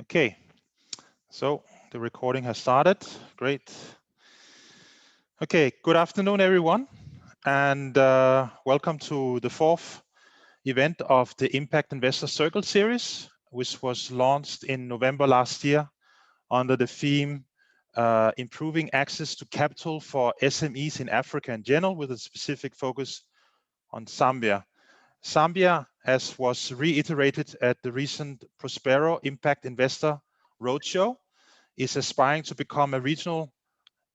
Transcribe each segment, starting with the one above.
Okay, so the recording has started. Great. Okay, good afternoon, everyone, and welcome to the fourth event of the Impact Investor Circle series, which was launched in November last year under the theme Improving Access to Capital for SMEs in Africa in general, with a specific focus on Zambia. Zambia, as was reiterated at the recent Prospero Impact Investor Roadshow, is aspiring to become a regional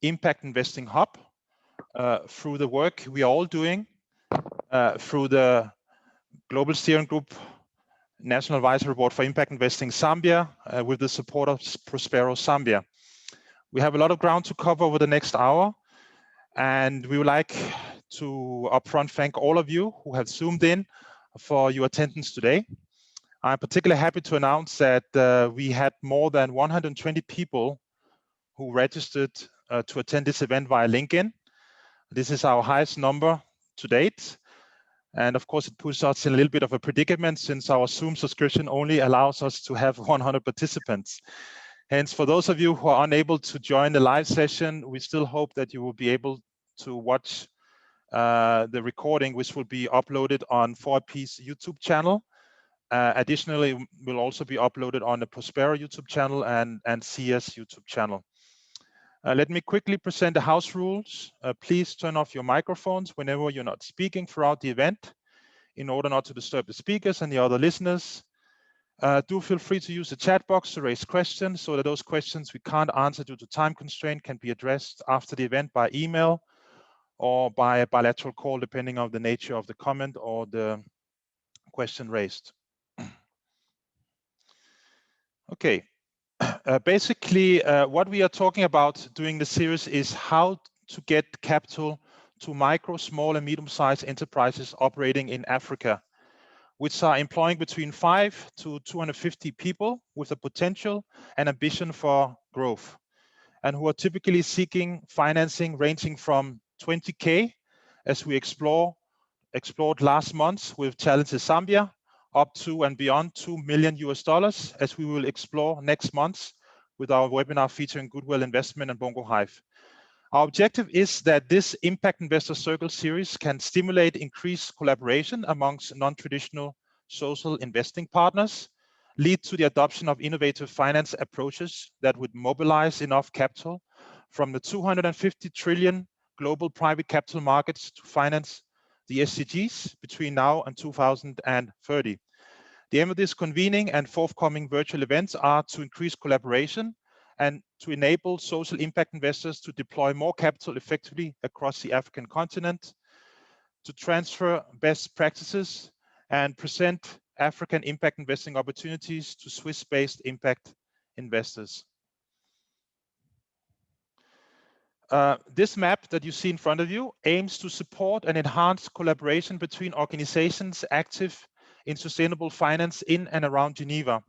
impact investing hub through the work we are all doing through the Global Steering Group National Advisory Board for Impact Investing Zambia with the support of Prospero Zambia. We have a lot of ground to cover over the next hour, and we would like to upfront thank all of you who have zoomed in for your attendance today. I'm particularly happy to announce that we had more than 120 people who registered to attend this event via LinkedIn. This is our highest number to date. And of course, it puts us in a little bit of a predicament since our Zoom subscription only allows us to have 100 participants. Hence, for those of you who are unable to join the live session, we still hope that you will be able to watch the recording, which will be uploaded on 4IP's YouTube channel. Additionally, will also be uploaded on the Prospero YouTube channel and SIIA's YouTube channel. Let me quickly present the house rules. Please turn off your microphones whenever you're not speaking throughout the event in order not to disturb the speakers and the other listeners. Do feel free to use the chat box to raise questions so that those questions we can't answer due to time constraint can be addressed after the event by email or by a bilateral call, depending on the nature of the comment or the question raised. Okay. Basically, what we are talking about doing the series is how to get capital to micro, small, and medium-sized enterprises operating in Africa, which are employing between 5 to 250 people with the potential and ambition for growth, and who are typically seeking financing ranging from 20K, as we explored last month with Challenges Zambia, up to and beyond $2 million, as we will explore next month with our webinar featuring Goodwill Investment and Bongo Hive. Our objective is that this Impact Investor Circle series can stimulate increased collaboration amongst non-traditional social investing partners, lead to the adoption of innovative finance approaches that would mobilize enough capital from the 250 trillion global private capital markets to finance the SDGs between now and 2030. The aim of this convening and forthcoming virtual events are to increase collaboration and to enable social impact investors to deploy more capital effectively across the African continent, to transfer best practices and present African impact investing opportunities to Swiss-based impact investors. This map that you see in front of you aims to support and enhance collaboration between organizations active in sustainable finance in and around Geneva.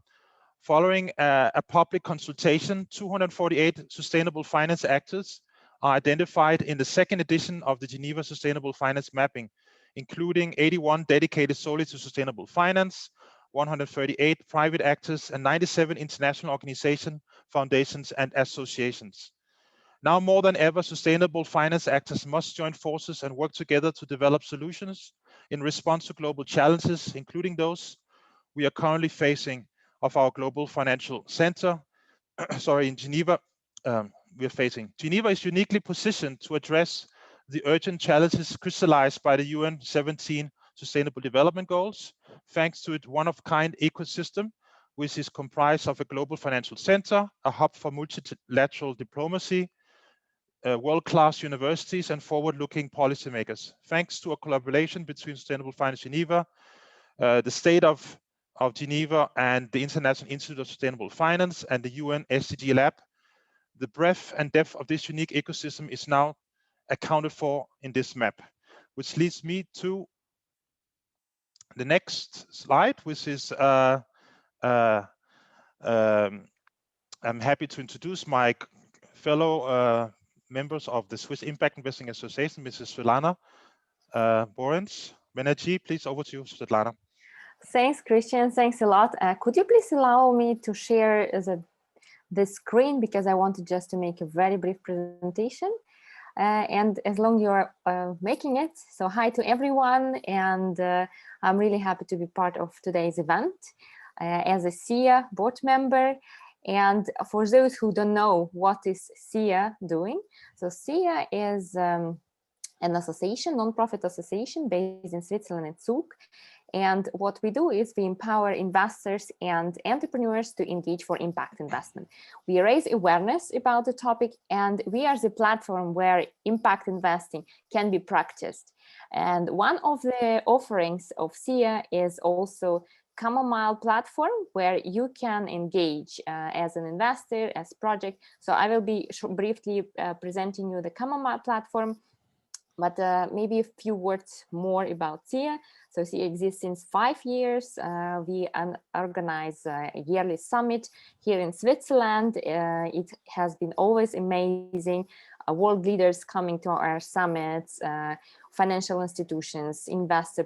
Following a public consultation, 248 sustainable finance actors are identified in the second edition of the Geneva Sustainable Finance Mapping, including 81 dedicated solely to sustainable finance, 138 private actors, and 97 international organizations, foundations, and associations. Now more than ever, sustainable finance actors must join forces and work together to develop solutions in response to global challenges, including those we are currently facing of our global financial center, in Geneva, we are facing. Geneva is uniquely positioned to address the urgent challenges crystallized by the UN 17 Sustainable Development Goals, thanks to its one-of-kind ecosystem, which is comprised of a global financial center, a hub for multilateral diplomacy, world-class universities, and forward-looking policymakers. Thanks to a collaboration between Sustainable Finance Geneva, the state of Geneva, and the International Institute of Sustainable Finance and the UN SDG Lab, the breadth and depth of this unique ecosystem is now accounted for in this map, which leads me to the next slide, which is I'm happy to introduce my fellow members of the Swiss Impact Investing Association, Mrs. Svetlana Borens. Banerjee, please, over to you, Svetlana. Thanks, Christian. Thanks a lot. Could you please allow me to share the screen, because I wanted just to make a very brief presentation. And as long you're making it, so hi to everyone, and I'm really happy to be part of today's event as a SIIA board member. And for those who don't know what is SIIA doing, so SIIA is an association, non-profit association based in Switzerland at Zug. And what we do is we empower investors and entrepreneurs to engage for impact investment. We raise awareness about the topic, and we are the platform where impact investing can be practiced. And one of the offerings of SIIA is also Chamomile platform, where you can engage as an investor, as project. So I will be briefly presenting you the Chamomile platform. But maybe a few words more about SIIA. So SIIA exists since 5 years. We organize a yearly summit here in Switzerland. It has been always amazing. World leaders coming to our summits, financial institutions,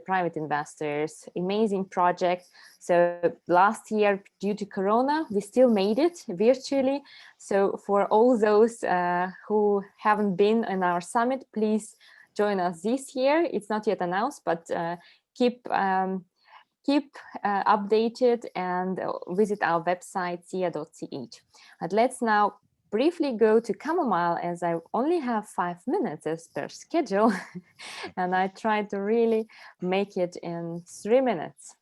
private investors, amazing project. So last year, due to Corona, we still made it virtually. So for all those who haven't been in our summit, please join us this year. It's not yet announced, but keep updated and visit our website, siia.ch. But let's now briefly go to Chamomile, as I only have 5 minutes as per schedule, and I try to really make it in 3 minutes.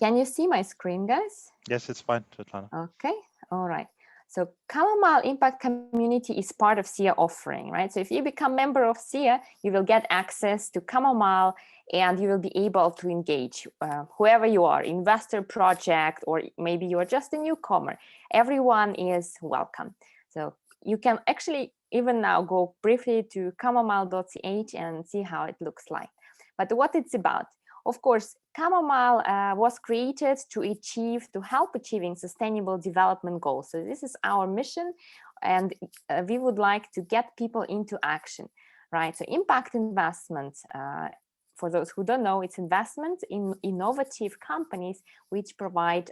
Can you see my screen, guys? Yes, it's fine, Svetlana. Okay, all right. So Chamomile Impact Community is part of SIIA offering, right? So if you become member of SIIA, you will get access to Chamomile, and you will be able to engage whoever you are, investor, project, or maybe you are just a newcomer. Everyone is welcome. So you can actually even now go briefly to chamomile.ch and see how it looks like. But what it's about. Of course, Chamomile was created to help achieving sustainable development goals. So this is our mission, and we would like to get people into action, right? So impact investment, for those who don't know, it's investment in innovative companies which provide,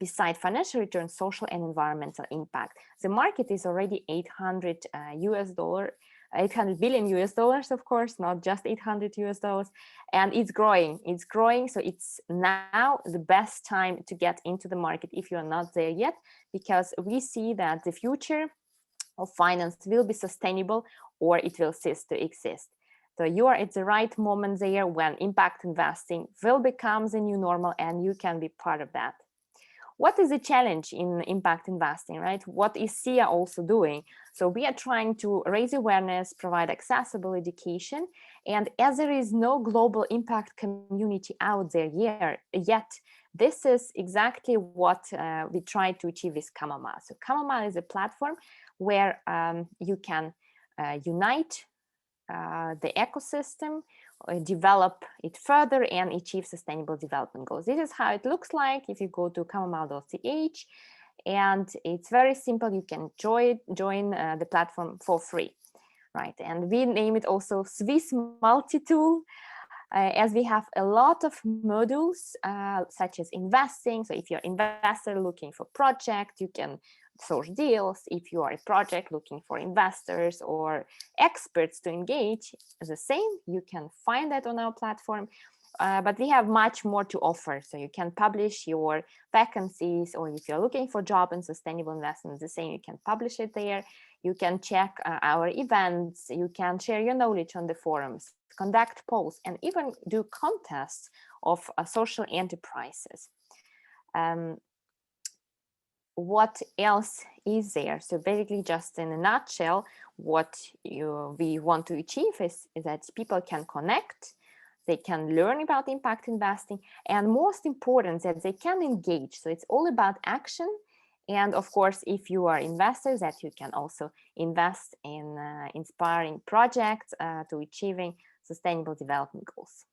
beside financial returns, social and environmental impact. The market is already $800 billion US dollars, of course, not just $800 US dollars, and it's growing. So it's now the best time to get into the market if you're not there yet, because we see that the future of finance will be sustainable, or it will cease to exist. So you are at the right moment there when impact investing will become the new normal, and you can be part of that. What is the challenge in impact investing, right? What is SIIA also doing? So we are trying to raise awareness, provide accessible education, and as there is no global impact community out there yet, this is exactly what we try to achieve with Chamomile. So Chamomile is a platform where you can unite the ecosystem, develop it further, and achieve sustainable development goals. This is how it looks like if you go to chamomile.ch, and it's very simple. You can join the platform for free, right? And we name it also Swiss multi-tool, as we have a lot of modules such as investing. So if you're an investor looking for project, you can source deals. If you are a project looking for investors or experts to engage, the same, you can find that on our platform. But we have much more to offer. So you can publish your vacancies, or if you're looking for job and sustainable investment, the same, you can publish it there. You can check our events. You can share your knowledge on the forums, conduct polls, and even do contests of social enterprises. What else is there? So basically, just in a nutshell, what we want to achieve is that people can connect, they can learn about impact investing, and most important, that they can engage. So it's all about action. And of course, if you are investors, that you can also invest in inspiring projects to achieving sustainable development goals.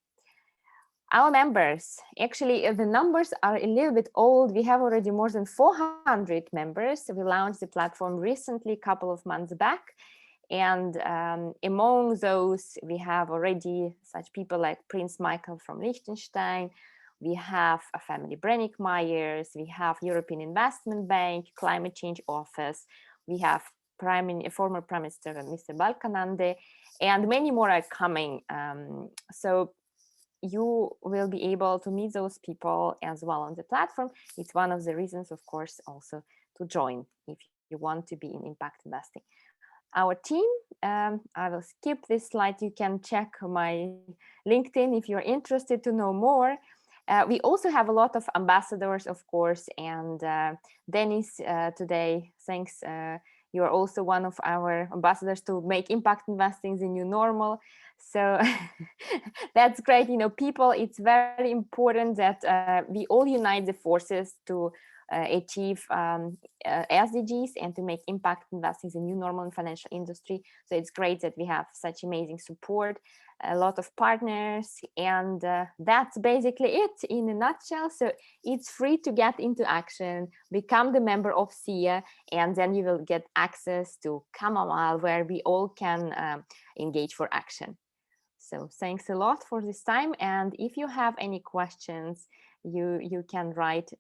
Our members, actually, the numbers are a little bit old. We have already more than 400 members. We launched the platform recently, a couple of months back. And among those, we have already such people like Prince Michael from Liechtenstein, We have a family Brennick Myers, we have European Investment Bank, Climate Change Office, we have former Prime Minister Mr. Balkanande, and many more are coming. So you will be able to meet those people as well on the platform. It's one of the reasons, of course, also to join if you want to be in impact investing. Our team, I will skip this slide. You can check my LinkedIn if you're interested to know more. We also have a lot of ambassadors, of course, and Dennis today, thanks. You are also one of our ambassadors to make impact investing the new normal. So that's great. You know, people, it's very important that we all unite the forces to achieve SDGs and to make impact investing the new normal in financial industry. So it's great that we have such amazing support, a lot of partners, and that's basically it in a nutshell. So it's free to get into action, become the member of SIIA, and then you will get access to Chamomile, where we all can engage for action. So thanks a lot for this time. And if you have any questions, you can write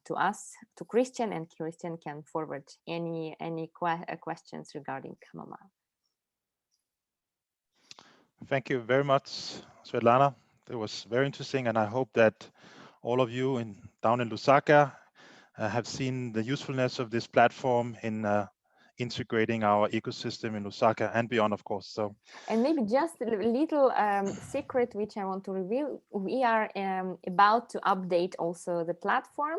to us, to Christian, and Christian can forward any questions regarding Chamomile. Thank you very much, Svetlana. It was very interesting, and I hope that all of you down in Lusaka have seen the usefulness of this platform in integrating our ecosystem in Lusaka and beyond, of course. So, and maybe just a little secret which I want to reveal: we are about to update also the platform,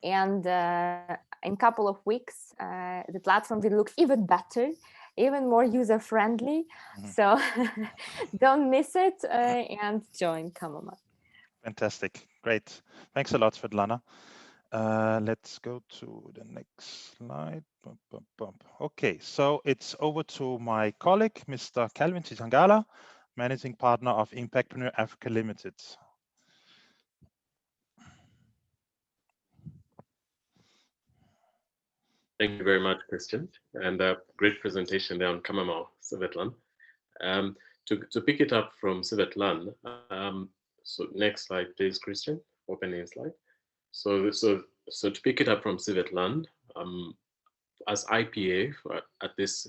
and in a couple of weeks, the platform will look even better, even more user-friendly. So don't miss it and join Chamomile. Fantastic, great. Thanks a lot, Svetlana. Let's go to the next slide. Okay, so it's over to my colleague, Mr. Calvin Chitangala, Managing Partner of Impactpreneur Africa Limited. Thank you very much, Christian, and a great presentation there on Chamomile, Svetlan. To pick it up from Svetlan, so next slide, please, Christian, opening slide. So to pick it up from Svetlan, as IPA at this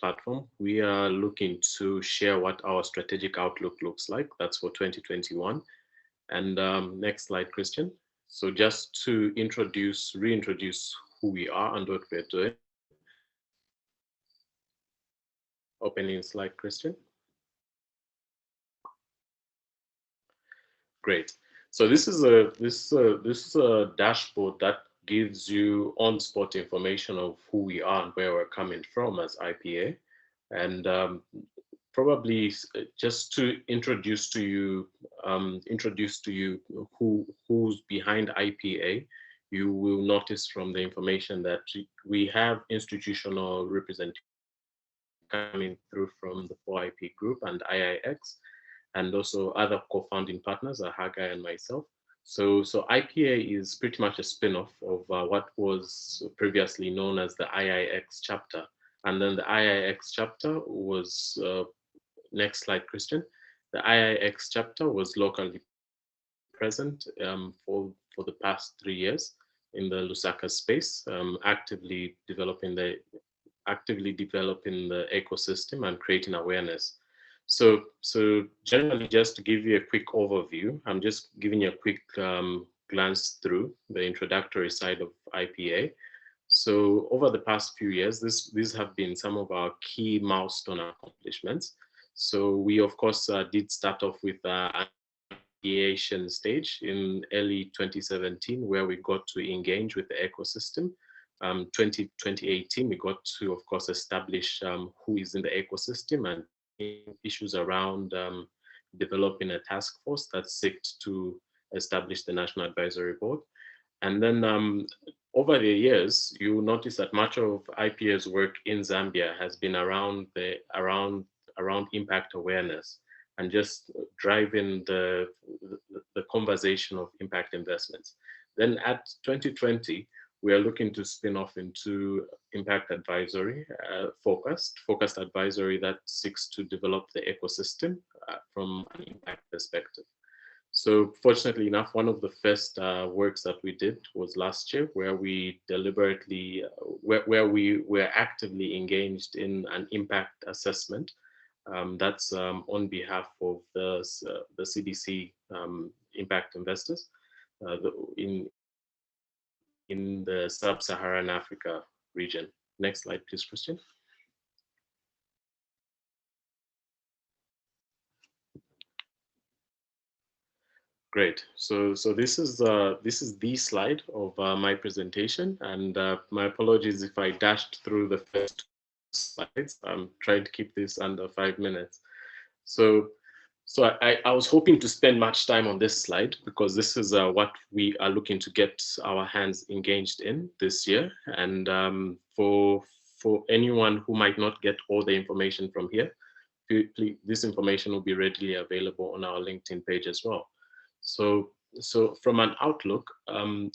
platform, we are looking to share what our strategic outlook looks like. That's for 2021. And next slide, Christian. So just to reintroduce who we are and what we're doing. Opening slide, Christian. Great. So this is a dashboard that gives you on-spot information of who we are and where we're coming from as IPA, and probably just to introduce to you who's behind IPA. You will notice from the information that we have institutional representation coming through from the 4IP group and IIX, and also other co-founding partners are Haggai and myself. So IPA is pretty much a spin-off of what was previously known as the IIX chapter. And then the IIX chapter was, next slide, Christian. The IIX chapter was locally present for the past 3 years in the Lusaka space, actively developing the ecosystem and creating awareness. So generally, just to give you a quick overview, I'm just giving you a quick glance through the introductory side of IPA. So over the past few years, these have been some of our key milestone accomplishments. So we, of course, did start off with ideation stage in early 2017, where we got to engage with the ecosystem. 2018, we got to, of course, establish who is in the ecosystem and issues around developing a task force that seeks to establish the National Advisory Board. And then over the years, you will notice that much of IPA's work in Zambia has been around impact awareness and just driving the conversation of impact investments. Then at 2020, we are looking to spin off into impact advisory, focused advisory that seeks to develop the ecosystem from an impact perspective. So fortunately enough, one of the first works that we did was last year, where we deliberately, where we were actively engaged in an impact assessment. That's on behalf of the CDC impact investors in the sub-Saharan Africa region. Next slide, please, Christian. Great. So this is the slide of my presentation, and my apologies if I dashed through the first slides. I'm trying to keep this under 5 minutes. So I was hoping to spend much time on this slide because this is what we are looking to get our hands engaged in this year. And for anyone who might not get all the information from here, please, this information will be readily available on our LinkedIn page as well. So from an outlook,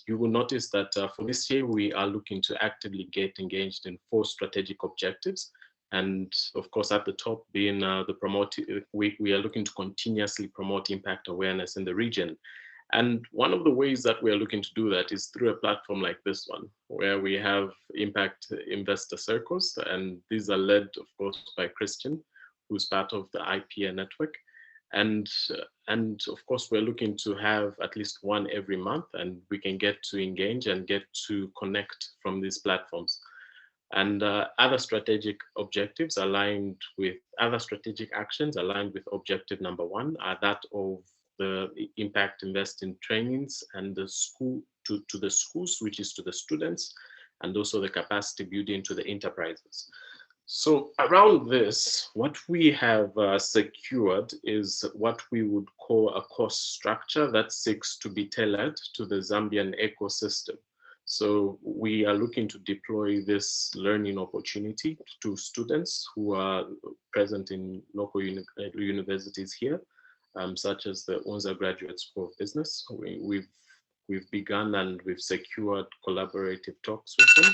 you will notice that for this year, we are looking to actively get engaged in 4 strategic objectives. And of course, at the top being we are looking to continuously promote impact awareness in the region. And one of the ways that we are looking to do that is through a platform like this one, where we have impact investor circles. And these are led, of course, by Christian, who's part of the IPA network. And of course, we're looking to have at least one every month, and we can get to engage and get to connect from these platforms. And other strategic objectives aligned with other strategic actions aligned with objective number 1 are that of the impact investing trainings and the school to the schools, which is to the students, and also the capacity building to the enterprises. So around this, what we have secured is what we would call a cost structure that seeks to be tailored to the Zambian ecosystem. So we are looking to deploy this learning opportunity to students who are present in local universities here, such as the Unza Graduate School of Business. We've begun and we've secured collaborative talks with them.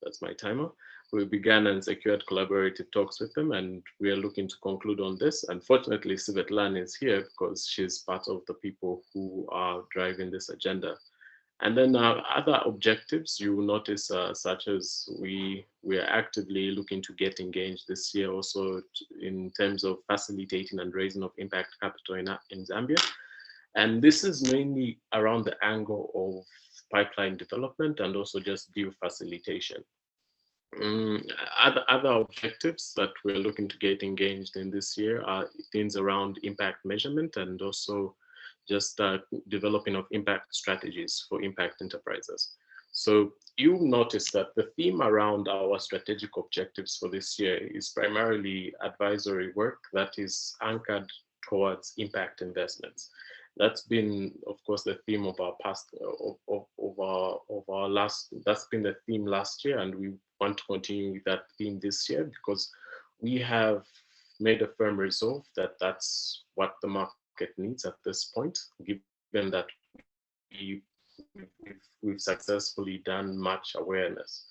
That's my timer. We began and secured collaborative talks with them, and we are looking to conclude on this. Unfortunately, Svetlana is here because she's part of the people who are driving this agenda. And then other objectives you will notice, such as we are actively looking to get engaged this year also in terms of facilitating and raising of impact capital in Zambia. And this is mainly around the angle of pipeline development and also just deal facilitation. Other objectives that we're looking to get engaged in this year are things around impact measurement and also just developing of impact strategies for impact enterprises. So you notice that the theme around our strategic objectives for this year is primarily advisory work that is anchored towards impact investments. That's been, of course, the theme of our past, that's been the theme last year, and we want to continue with that theme this year because we have made a firm resolve that that's what the market needs at this point, given that we've successfully done much awareness.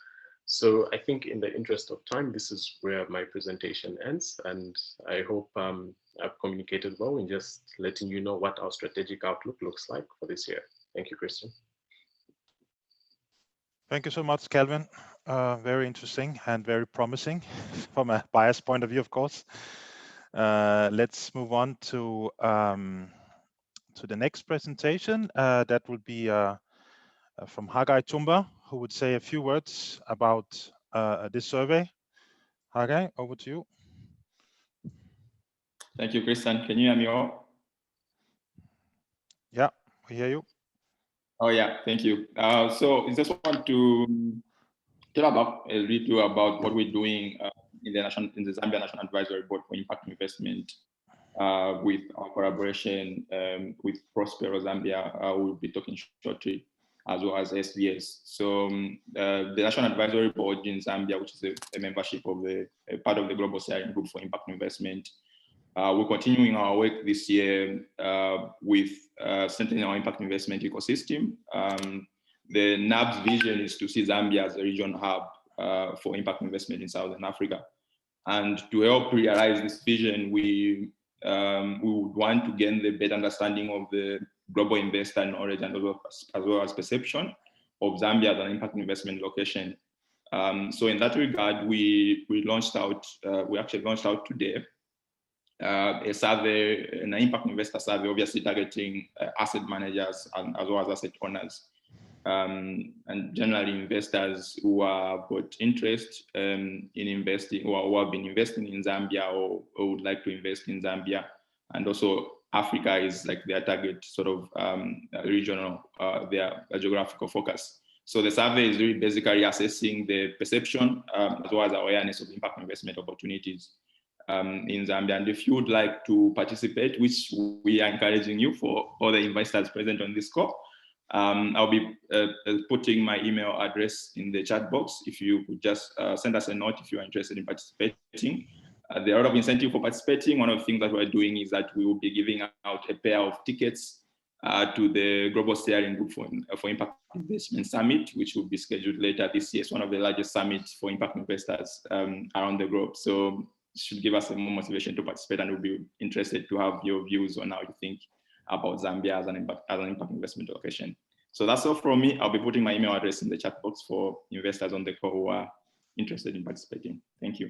So I think in the interest of time, this is where my presentation ends, and I hope I've communicated well in just letting you know what our strategic outlook looks like for this year. Thank you, Christian. Thank you so much, Calvin. Very interesting and very promising from a bias point of view, of course. Let's move on to the next presentation. That will be from Hagai Tumba, who would say a few words about this survey. Hagai, over to you. Thank you, Christian. Can you hear me all? Yeah, we hear you. Oh yeah, thank you. So I just want to tell about a little about what we're doing in the Zambia National Advisory Board for Impact Investment with our collaboration with Prospero Zambia. We'll be talking shortly, as well as SDS. So the National Advisory Board in Zambia, which is a membership of a part of the Global SIIA Group for Impact Investment. We're continuing our work this year with strengthening our impact investment ecosystem. The NAB's vision is to see Zambia as a regional hub for impact investment in Southern Africa. And to help realize this vision, we we would want to gain the better understanding of the global investor knowledge and as well as perception of Zambia as an impact investment location. So in that regard, we actually launched out today a survey, an impact investor survey, obviously targeting asset managers and as well as asset owners. And generally investors who are got interest in investing or who have been investing in Zambia or would like to invest in Zambia. And also Africa is like their target sort of regional, their geographical focus. So the survey is really basically assessing the perception as well as awareness of impact investment opportunities in Zambia. And if you would like to participate, which we are encouraging you for all the investors present on this call, I'll be putting my email address in the chat box. If you could just send us a note if you are interested in participating. There are a lot of incentive for participating. One of the things that we're doing is that we will be giving out a pair of tickets to the Global Steering Group for Impact Investment Summit, which will be scheduled later this year. It's one of the largest summits for impact investors around the globe. So it should give us more motivation to participate, and we'll be interested to have your views on how you think about Zambia as an impact investment location. So that's all from me. I'll be putting my email address in the chat box for investors on the call who are interested in participating. Thank you.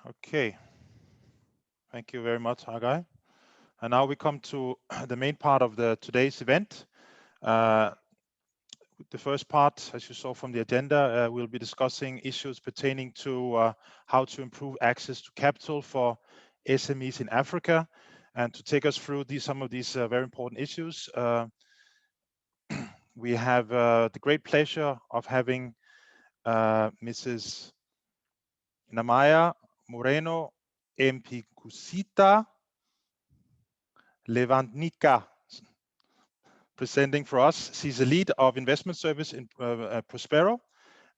Okay. Thank you very much, Hagai. And now we come to the main part of today's event. The first part, as you saw from the agenda, we'll be discussing issues pertaining to how to improve access to capital for SMEs in Africa. And to take us through some of these very important issues, we have the great pleasure of having Mrs. Namaya Moreno Mpikucita Levantnica presenting for us. She's the lead of investment service in Prospero.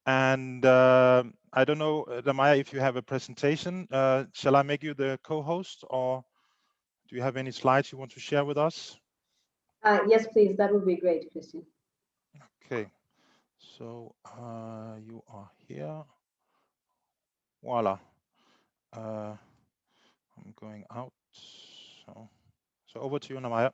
And I don't know, Namaya, if you have a presentation. Shall I make you the co-host, or do you have any slides you want to share with us? Yes, please. That would be great, Christian. Okay. So you are here. Voila. I'm going out. So over to you, Namaya.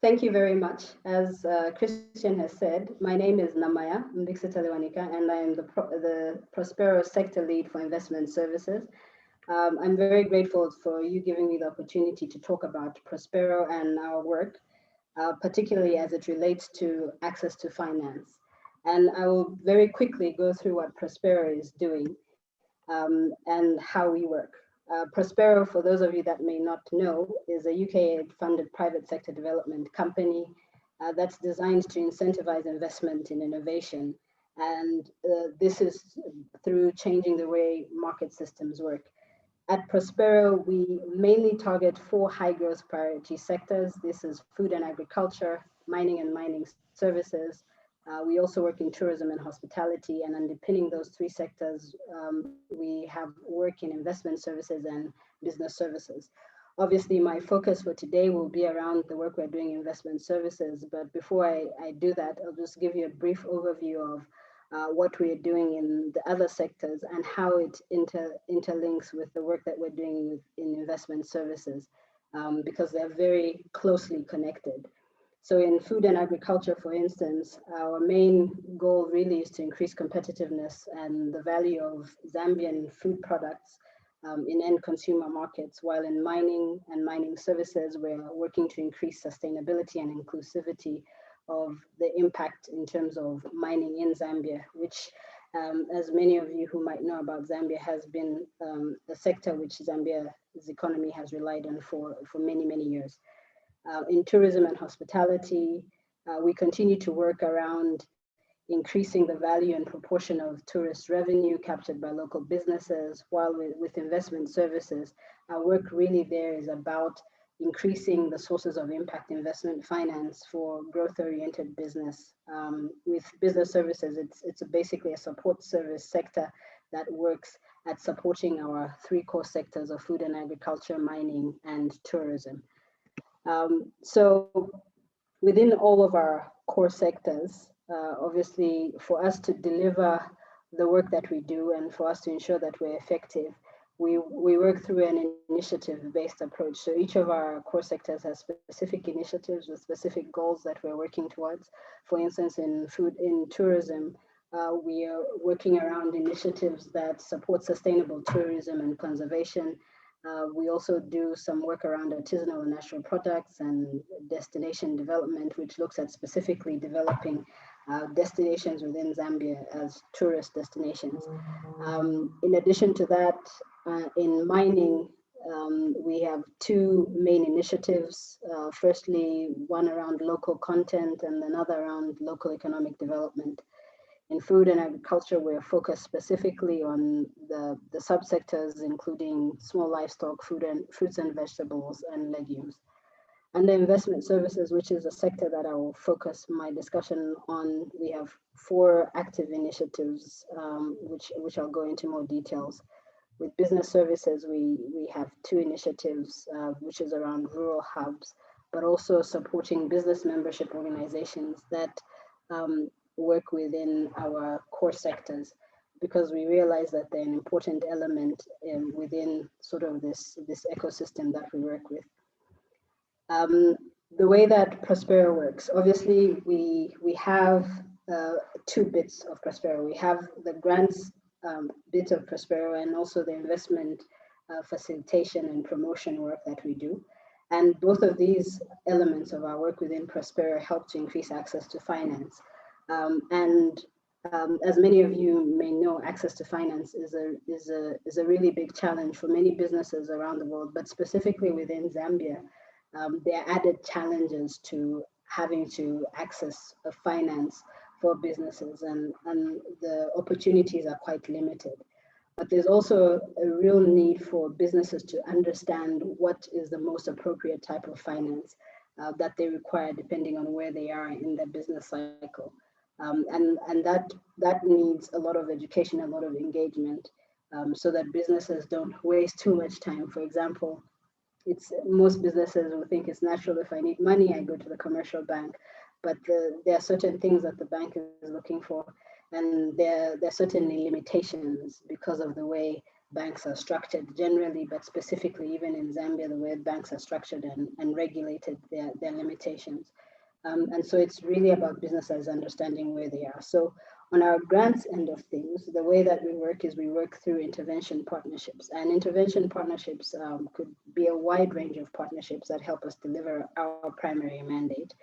Thank you very much. As Christian has said, my name is Namaya Mpikucita Levantnica, and I am the Prospero sector lead for investment services. I'm very grateful for you giving me the opportunity to talk about Prospero and our work, particularly as it relates to access to finance. And I will very quickly go through what Prospero is doing and how we work. Prospero, for those of you that may not know, is a UK-funded private sector development company that's designed to incentivize investment in innovation. And this is through changing the way market systems work. At Prospero, we mainly target 4 high-growth priority sectors. This is food and agriculture, mining and mining services. We also work in tourism and hospitality, and underpinning those 3 sectors, we have work in investment services and business services. Obviously, my focus for today will be around the work we're doing in investment services, but before I do that, I'll just give you a brief overview of what we are doing in the other sectors and how it interlinks with the work that we're doing in investment services, because they're very closely connected. So in food and agriculture, for instance, our main goal really is to increase competitiveness and the value of Zambian food products in end consumer markets, while in mining and mining services, we're working to increase sustainability and inclusivity of the impact in terms of mining in Zambia, which, as many of you who might know about Zambia, has been the sector which Zambia's economy has relied on for many, many years. In tourism and hospitality, we continue to work around increasing the value and proportion of tourist revenue captured by local businesses, while with investment services, our work really there is about increasing the sources of impact investment finance for growth-oriented business. With business services, it's basically a support service sector that works at supporting our 3 core sectors of food and agriculture, mining, and tourism. So within all of our core sectors, obviously for us to deliver the work that we do and for us to ensure that we're effective, we work through an initiative-based approach. So each of our core sectors has specific initiatives with specific goals that we're working towards. For instance, in tourism, we are working around initiatives that support sustainable tourism and conservation. We also do some work around artisanal and natural products and destination development, which looks at specifically developing destinations within Zambia as tourist destinations. In addition to that, in mining, we have 2 main initiatives. Firstly, one around local content and another around local economic development. In food and agriculture, we're focused specifically on the subsectors, including small livestock, fruits and vegetables, and legumes. Under investment services, which is a sector that I will focus my discussion on, we have 4 active initiatives, which I'll go into more details. With business services, we have 2 initiatives, which is around rural hubs, but also supporting business membership organizations that work within our core sectors, because we realize that they're an important element within sort of this ecosystem that we work with. The way that Prospero works, obviously we have 2 bits of Prospero. We have the grants bit of Prospero and also the investment facilitation and promotion work that we do. And both of these elements of our work within Prospero help to increase access to finance. As many of you may know, access to finance is a really big challenge for many businesses around the world, but specifically within Zambia, there are added challenges to having to access finance for businesses, and the opportunities are quite limited. But there's also a real need for businesses to understand what is the most appropriate type of finance that they require depending on where they are in their business cycle. And that needs a lot of education, a lot of engagement, so that businesses don't waste too much time. For example, most businesses will think it's natural, if I need money, I go to the commercial bank, but there are certain things that the bank is looking for, and there are certainly limitations because of the way banks are structured generally, but specifically even in Zambia, the way banks are structured and regulated, their limitations. And so it's really about businesses understanding where they are. So on our grants end of things, the way that we work is we work through intervention partnerships. And intervention partnerships could be a wide range of partnerships that help us deliver our primary mandate,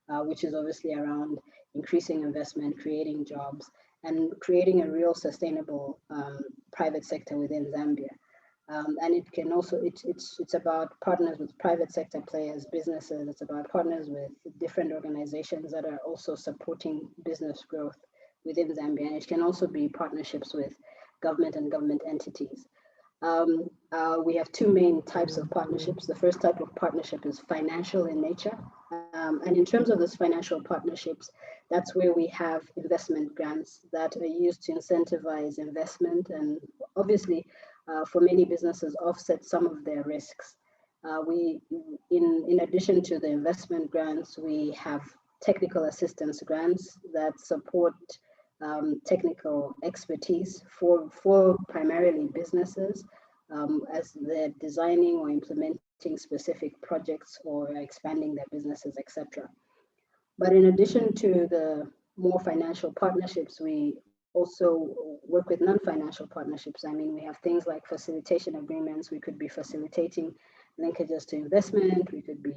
which is obviously around increasing investment, creating jobs, and creating a real sustainable private sector within Zambia. And it can also, it's about partners with private sector players, businesses, it's about partners with different organizations that are also supporting business growth within Zambia. And it can also be partnerships with government and government entities. We have 2 main types of partnerships. The first type of partnership is financial in nature. And in terms of those financial partnerships, that's where we have investment grants that are used to incentivize investment and obviously for many businesses offset some of their risks. In addition to the investment grants, we have technical assistance grants that support technical expertise for primarily businesses as they're designing or implementing specific projects or expanding their businesses, etc. But in addition to the more financial partnerships, we also work with non-financial partnerships. I mean, we have things like facilitation agreements. We could be facilitating linkages to investment. We could be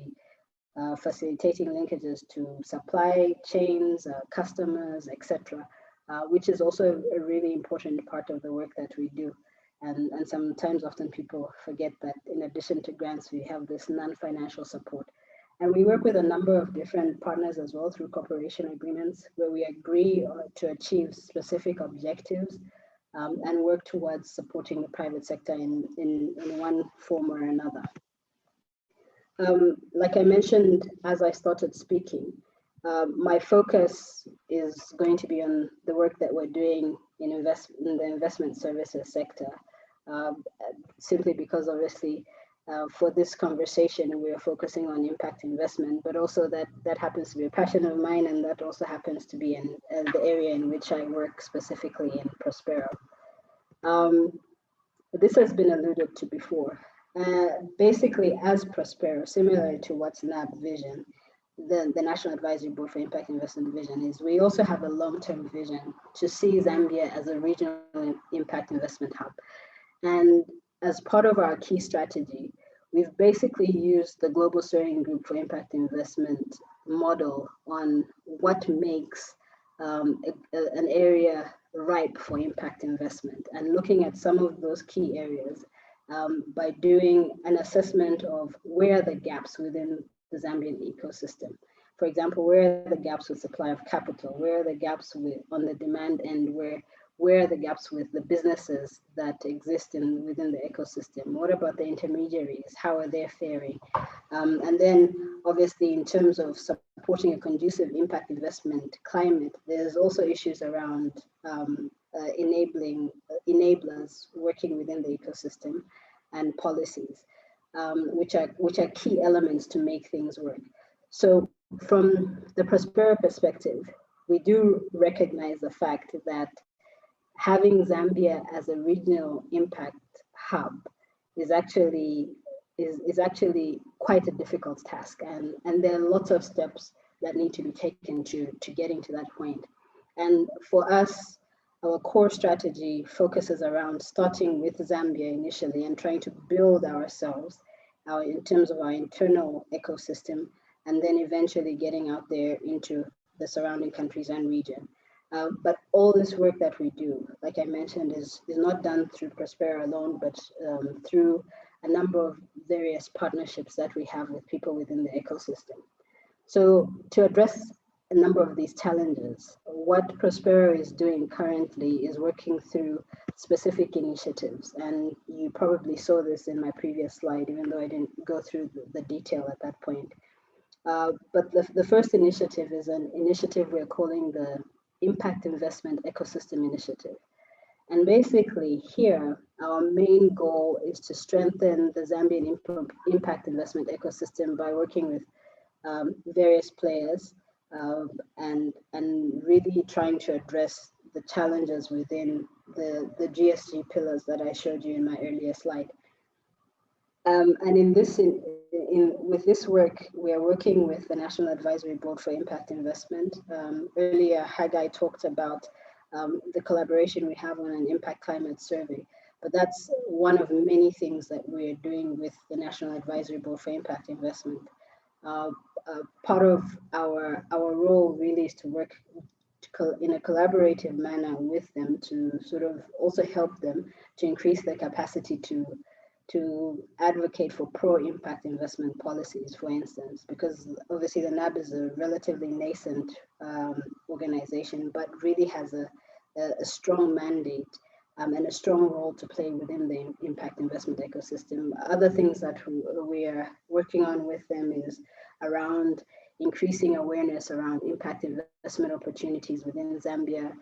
facilitating linkages to supply chains, customers, etc., which is also a really important part of the work that we do. And sometimes often people forget that in addition to grants, we have this non-financial support. And we work with a number of different partners as well through cooperation agreements where we agree to achieve specific objectives and work towards supporting the private sector in one form or another. Like I mentioned as I started speaking, my focus is going to be on the work that we're doing in the investment services sector, simply because obviously for this conversation we are focusing on impact investment, but also that happens to be a passion of mine, and that also happens to be in the area in which I work, specifically in Prospero. This has been alluded to before. Basically, as Prospero, similar to what's NAB vision, the National Advisory Board for Impact Investment vision is, we also have a long-term vision to see Zambia as a regional impact investment hub. And as part of our key strategy, we've basically used the Global Steering Group for Impact Investment model on what makes an area ripe for impact investment, and looking at some of those key areas by doing an assessment of where are the gaps within the Zambian ecosystem. For example, where are the gaps with supply of capital? Where are the gaps on the demand end? Where are the gaps with the businesses that exist within the ecosystem? What about the intermediaries? How are they faring? And then obviously in terms of supporting a conducive impact investment climate, there's also issues around enablers working within the ecosystem, and policies, which are key elements to make things work. So from the Prospero perspective, we do recognize the fact that having Zambia as a regional impact hub is actually quite a difficult task, and there are lots of steps that need to be taken to getting to that point. And for us, our core strategy focuses around starting with Zambia initially and trying to build ourselves in terms of our internal ecosystem, and then eventually getting out there into the surrounding countries and region. But all this work that we do, like I mentioned, is not done through Prospero alone, but through a number of various partnerships that we have with people within the ecosystem. So to address a number of these challenges, what Prospero is doing currently is working through specific initiatives. And you probably saw this in my previous slide, even though I didn't go through the detail at that point. But the first initiative is an initiative we're calling the Impact Investment Ecosystem Initiative. And basically here, our main goal is to strengthen the Zambian impact investment ecosystem by working with various players and really trying to address the challenges within the GSG pillars that I showed you in my earlier slide. And with this work, we are working with the National Advisory Board for Impact Investment. Earlier, Haggai talked about the collaboration we have on an impact climate survey, but that's one of many things that we're doing with the National Advisory Board for Impact Investment. Part of our role really is to work in a collaborative manner with them to sort of also help them to increase their capacity to advocate for pro-impact investment policies, for instance, because obviously the NAB is a relatively nascent organization, but really has a strong mandate and a strong role to play within the impact investment ecosystem. Other things that we are working on with them is around increasing awareness around impact investment opportunities within Zambia,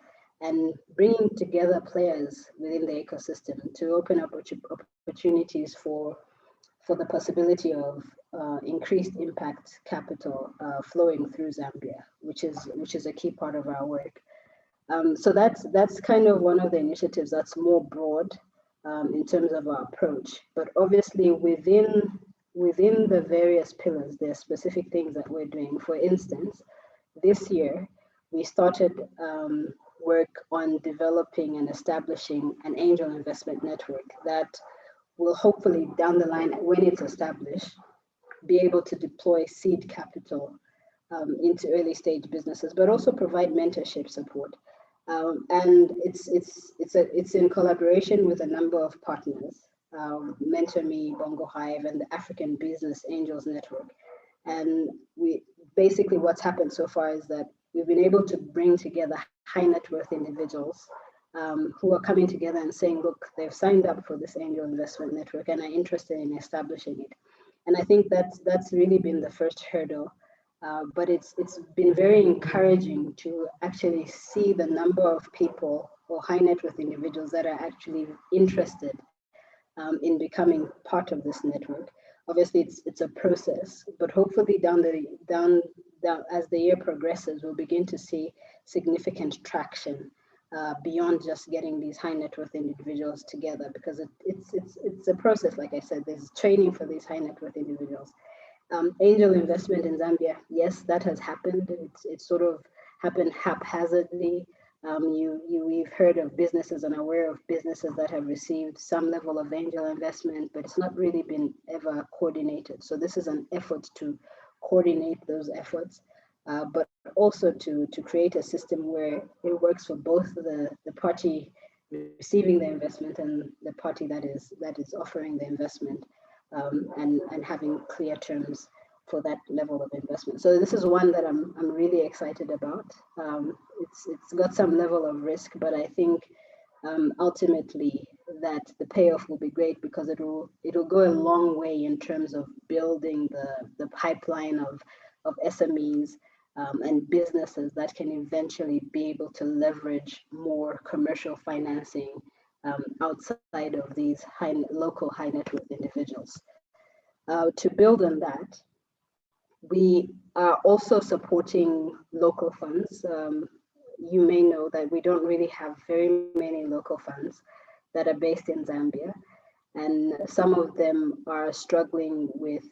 and bringing together players within the ecosystem to open up opportunities for the possibility of increased impact capital flowing through Zambia, which is a key part of our work. So that's kind of one of the initiatives that's more broad in terms of our approach. But obviously within the various pillars, there are specific things that we're doing. For instance, this year we started work on developing and establishing an angel investment network that will hopefully down the line, when it's established, be able to deploy seed capital into early stage businesses, but also provide mentorship support. And it's in collaboration with a number of partners, Mentor Me, Bongo Hive, and the African Business Angels Network. And basically what's happened so far is that we've been able to bring together high net worth individuals who are coming together and saying, look, they've signed up for this angel investment network and are interested in establishing it. And I think that's really been the first hurdle But it's been very encouraging to actually see the number of people or high net worth individuals that are actually interested in becoming part of this network. Obviously, it's a process, but hopefully down as the year progresses, we'll begin to see significant traction beyond just getting these high net worth individuals together, because it's a process. Like I said, there's training for these high net worth individuals. Angel investment in Zambia, yes, that has happened. It's sort of happened haphazardly. We've heard of businesses and aware of businesses that have received some level of angel investment, but it's not really been ever coordinated. So this is an effort to coordinate those efforts, but also to create a system where it works for both the party receiving the investment and the party that is offering the investment, and having clear terms for that level of investment. So this is one that I'm really excited about. It's got some level of risk, but I think ultimately that the payoff will be great, because it'll go a long way in terms of building the pipeline of SMEs and businesses that can eventually be able to leverage more commercial financing outside of these local high net worth individuals. To build on that, we are also supporting local funds. You may know that we don't really have very many local funds that are based in Zambia, and some of them are struggling with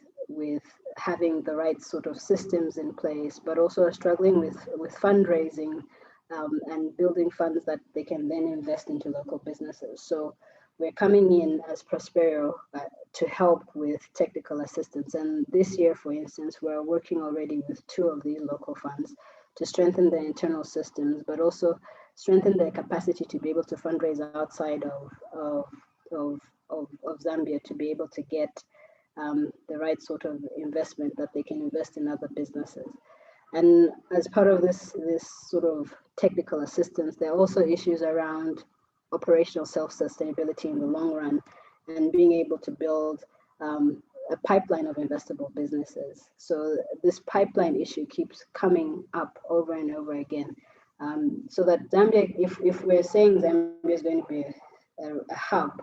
having the right sort of systems in place, but also are struggling with fundraising and building funds that they can then invest into local businesses. So we're coming in as Prospero to help with technical assistance. And this year, for instance, we're working already with 2 of these local funds to strengthen their internal systems, but also strengthen their capacity to be able to fundraise outside of Zambia, to be able to get the right sort of investment that they can invest in other businesses. And as part of this sort of technical assistance, there are also issues around operational self-sustainability in the long run, and being able to build a pipeline of investable businesses. So this pipeline issue keeps coming up over and over again. So that Zambia, if we're saying Zambia is going to be a hub,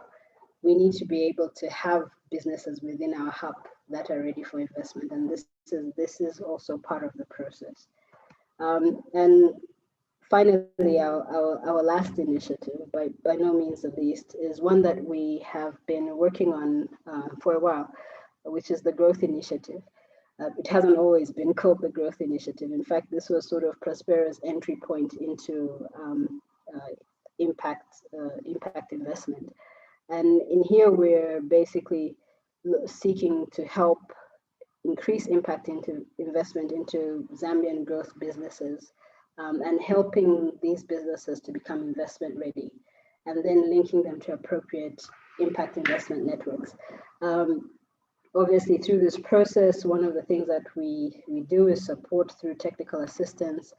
we need to be able to have businesses within our hub that are ready for investment, and this is also part of the process. And finally, our last initiative, by no means the least, is one that we have been working on for a while, which is the Growth Initiative. It hasn't always been called the Growth Initiative. In fact, this was sort of Prospero's entry point into impact investment. And in here, we're basically seeking to help increase impact into investment into Zambian growth businesses, and helping these businesses to become investment ready, and then linking them to appropriate impact investment networks. Obviously, through this process, one of the things that we do is support through technical assistance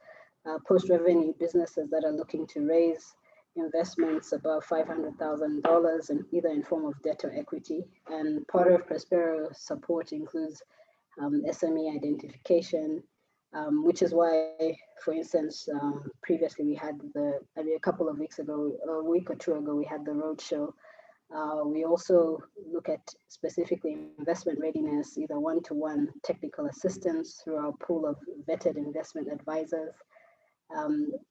post-revenue businesses that are looking to raise investments above $500,000, and either in form of debt or equity. And part of Prospero support includes SME identification, which is why, for instance, previously we had a couple of weeks ago, a week or 2 ago, we had the roadshow. We also look at specifically investment readiness, either one-to-one technical assistance through our pool of vetted investment advisors.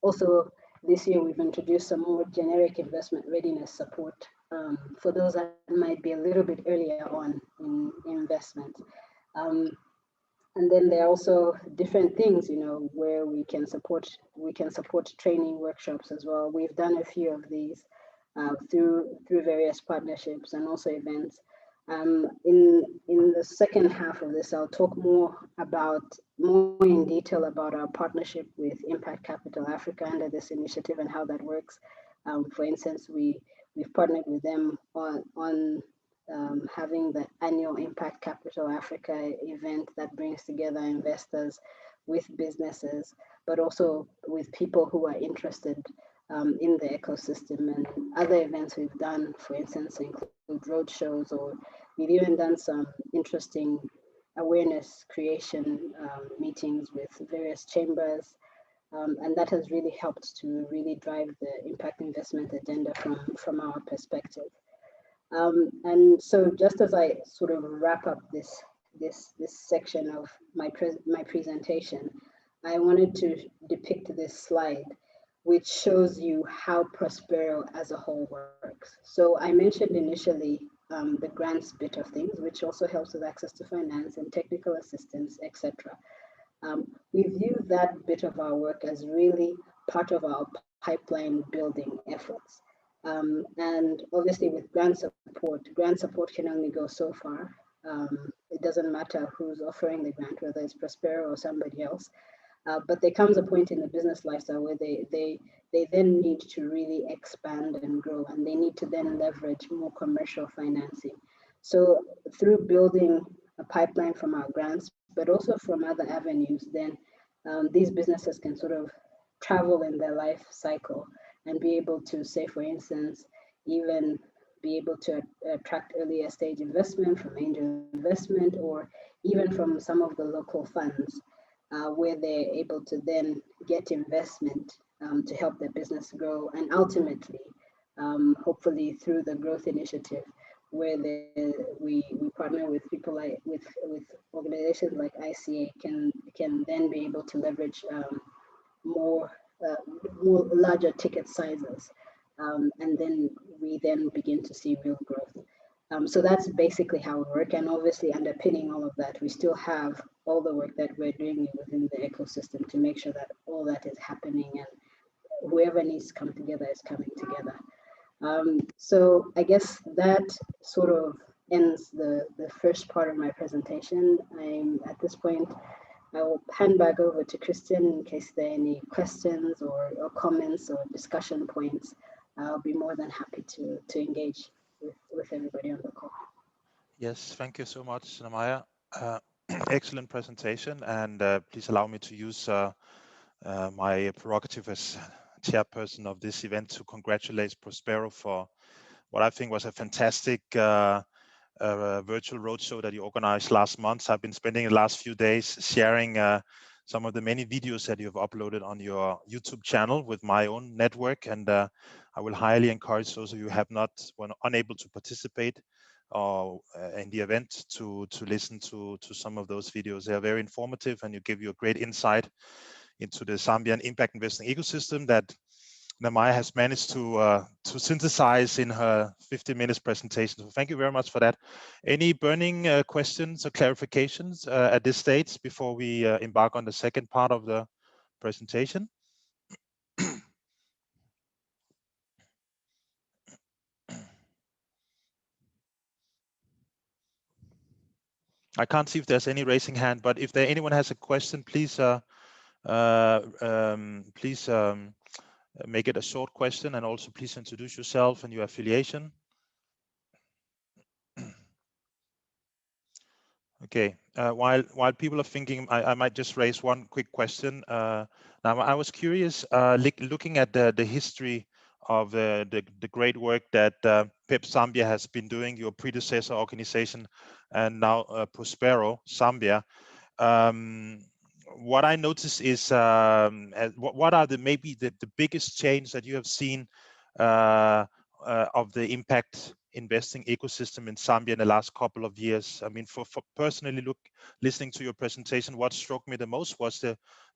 Also, this year we've introduced some more generic investment readiness support for those that might be a little bit earlier on in investment. And then there are also different things, where we can support training workshops as well. We've done a few of these through various partnerships and also events. In the second half of this, I'll talk more in detail about our partnership with Impact Capital Africa under this initiative and how that works. For instance, we've partnered with them on having the annual Impact Capital Africa event that brings together investors with businesses, but also with people who are interested in the ecosystem. And other events we've done, for instance, include road shows, or we've even done some interesting awareness creation meetings with various chambers. And that has really helped to really drive the impact investment agenda from our perspective. And so just as I sort of wrap up this section of my presentation, I wanted to depict this slide, which shows you how Prospero as a whole works. So I mentioned initially the grants bit of things, which also helps with access to finance and technical assistance, etc. We view that bit of our work as really part of our pipeline building efforts. And obviously with grant support can only go so far. It doesn't matter who's offering the grant, whether it's Prospero or somebody else. But there comes a point in the business lifestyle where they then need to really expand and grow, and they need to then leverage more commercial financing. So through building a pipeline from our grants, but also from other avenues, then these businesses can sort of travel in their life cycle and be able to, say, for instance, even be able to attract earlier stage investment from angel investment, or even from some of the local funds, where they're able to then get investment to help their business grow, and ultimately, hopefully through the growth initiative, where we partner with people like with organizations like ICA can then be able to leverage more larger ticket sizes, and then we then begin to see real growth. So that's basically how we work, and obviously underpinning all of that, we still have all the work that we're doing within the ecosystem to make sure that all that is happening, and whoever needs to come together is coming together. So I guess that sort of ends the first part of my presentation. I'm at this point, I will hand back over to Christian in case there are any questions or comments or discussion points. I'll be more than happy to engage with everybody on the call. Yes, thank you so much, Namaya. Excellent presentation, and please allow me to use my prerogative as chairperson of this event to congratulate Prospero for what I think was a fantastic virtual roadshow that you organized last month. I've been spending the last few days sharing some of the many videos that you have uploaded on your YouTube channel with my own network, and I will highly encourage those of you who have not, were unable to participate in the event to listen to some of those videos. They are very informative, and you give you a great insight into the Zambian impact investing ecosystem that Namaya has managed to synthesize in her 50 minutes presentation. So thank you very much for that. Any burning questions or clarifications at this stage before we embark on the second part of the presentation? I can't see if there's any raising hand, but if anyone has a question, please make it a short question, and also please introduce yourself and your affiliation. Okay, while people are thinking, I might just raise one quick question. Now, I was curious, looking at the history of the great work that PEP Zambia has been doing, your predecessor organization, and now Prospero Zambia. What I notice is what are maybe the biggest change that you have seen of the impact investing ecosystem in Zambia in the last couple of years? I mean, for personally listening to your presentation, what struck me the most was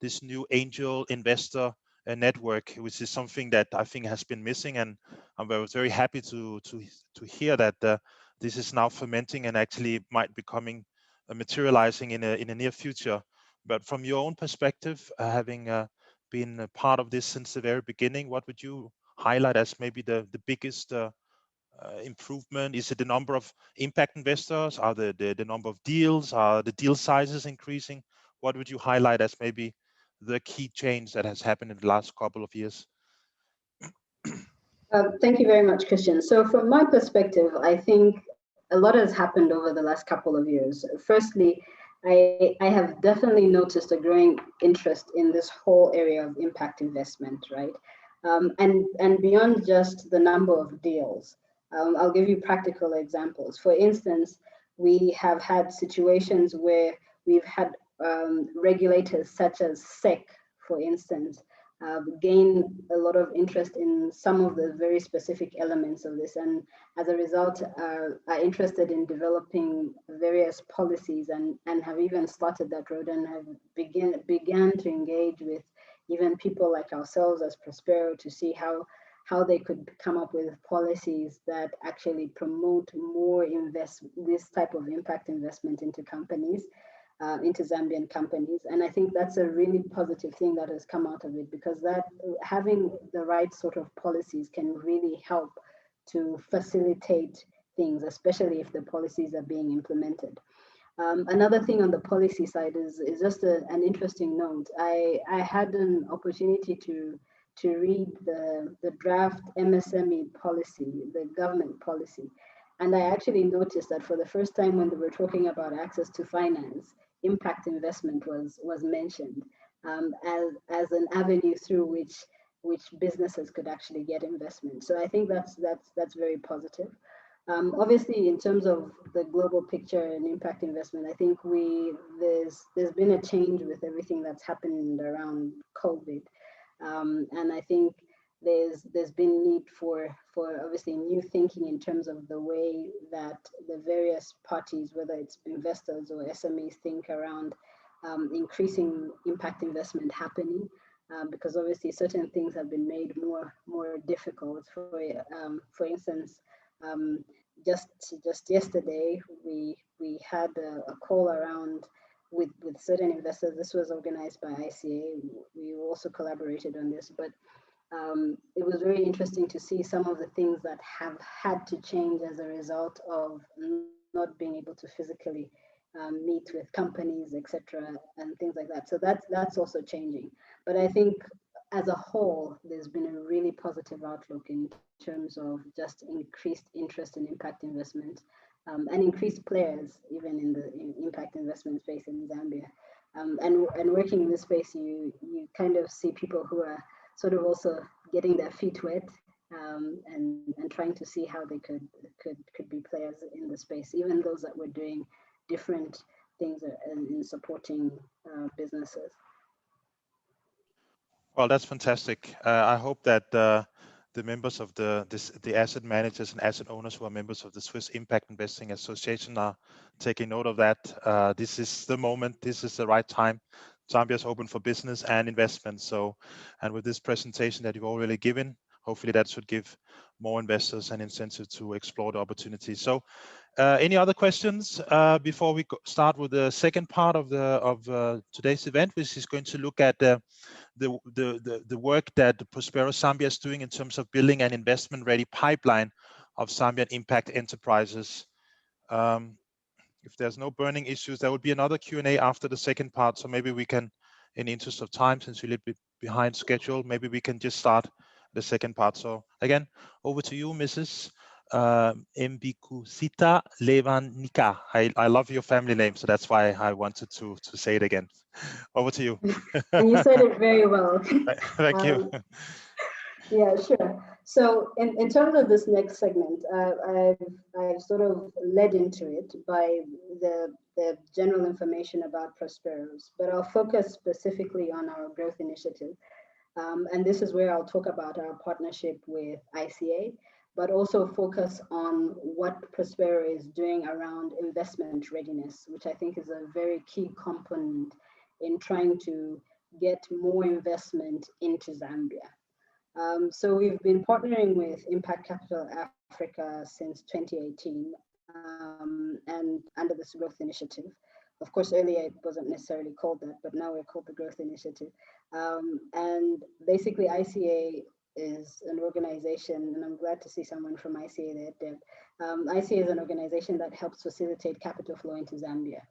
this new angel investor network, which is something that I think has been missing, and I was very happy to hear that this is now fermenting and actually might be materializing in a near future. But from your own perspective, having been a part of this since the very beginning, what would you highlight as maybe the biggest improvement? Is it the number of impact investors? Are the number of deals? Are the deal sizes increasing? What would you highlight as maybe the key change that has happened in the last couple of years? Thank you very much, Christian. So from my perspective, I think a lot has happened over the last couple of years. Firstly, I have definitely noticed a growing interest in this whole area of impact investment, right? And beyond just the number of deals. I'll give you practical examples. For instance, we have had situations where we've had regulators such as SEC, for instance, gain a lot of interest in some of the very specific elements of this, and as a result are interested in developing various policies, and have even started that road, and have began to engage with even people like ourselves as Prospero to see how they could come up with policies that actually promote more this type of impact investment into companies, into Zambian companies. And I think that's a really positive thing that has come out of it, because that having the right sort of policies can really help to facilitate things, especially if the policies are being implemented. Another thing on the policy side is just an interesting note. I had an opportunity to read the draft MSME policy, the government policy. And I actually noticed that for the first time when they were talking about access to finance, impact investment was mentioned as an avenue through which businesses could actually get investment. So I think that's very positive. Obviously, in terms of the global picture and impact investment, I think there's been a change with everything that's happened around COVID. And I think there's been need for obviously new thinking in terms of the way that the various parties, whether it's investors or SMEs, think around increasing impact investment happening, because obviously certain things have been made more difficult. For instance, just yesterday we had a call around with certain investors. This was organized by ICA. We also collaborated on this, but it was very interesting to see some of the things that have had to change as a result of not being able to physically meet with companies, etc., and things like that. So that's also changing. But I think as a whole, there's been a really positive outlook in terms of just increased interest in impact investment, and increased players even in the impact investment space in Zambia. And working in this space, you kind of see people who are sort of also getting their feet wet, and trying to see how they could be players in the space, even those that were doing different things in supporting businesses. Well, that's fantastic. I hope that the members of the asset managers and asset owners who are members of the Swiss Impact Investing Association are taking note of that. This is the moment. This is the right time. Zambia is open for business and investment. So, and with this presentation that you've already given, hopefully that should give more investors an incentive to explore the opportunities. So, any other questions before we start with the second part of today's event, which is going to look at the work that Prospero Zambia is doing in terms of building an investment-ready pipeline of Zambian impact enterprises. If there's no burning issues, there will be another Q&A after the second part. So maybe we can, in the interest of time, since we're a little bit behind schedule, maybe we can just start the second part. So again, over to you, Mrs. Mbikusita Levanika. I love your family name, so that's why I wanted to say it again. Over to you. And you said it very well. Thank you. Yeah, sure. So in terms of this next segment, I've sort of led into it by the general information about Prospero's, but I'll focus specifically on our growth initiative. And this is where I'll talk about our partnership with ICA, but also focus on what Prospero is doing around investment readiness, which I think is a very key component in trying to get more investment into Zambia. So we've been partnering with Impact Capital Africa since 2018, and under this growth initiative. Of course, earlier it wasn't necessarily called that, but now we're called the Growth Initiative. And basically ICA is an organization, and I'm glad to see someone from ICA there, Deb. ICA is an organization that helps facilitate capital flow into Zambia.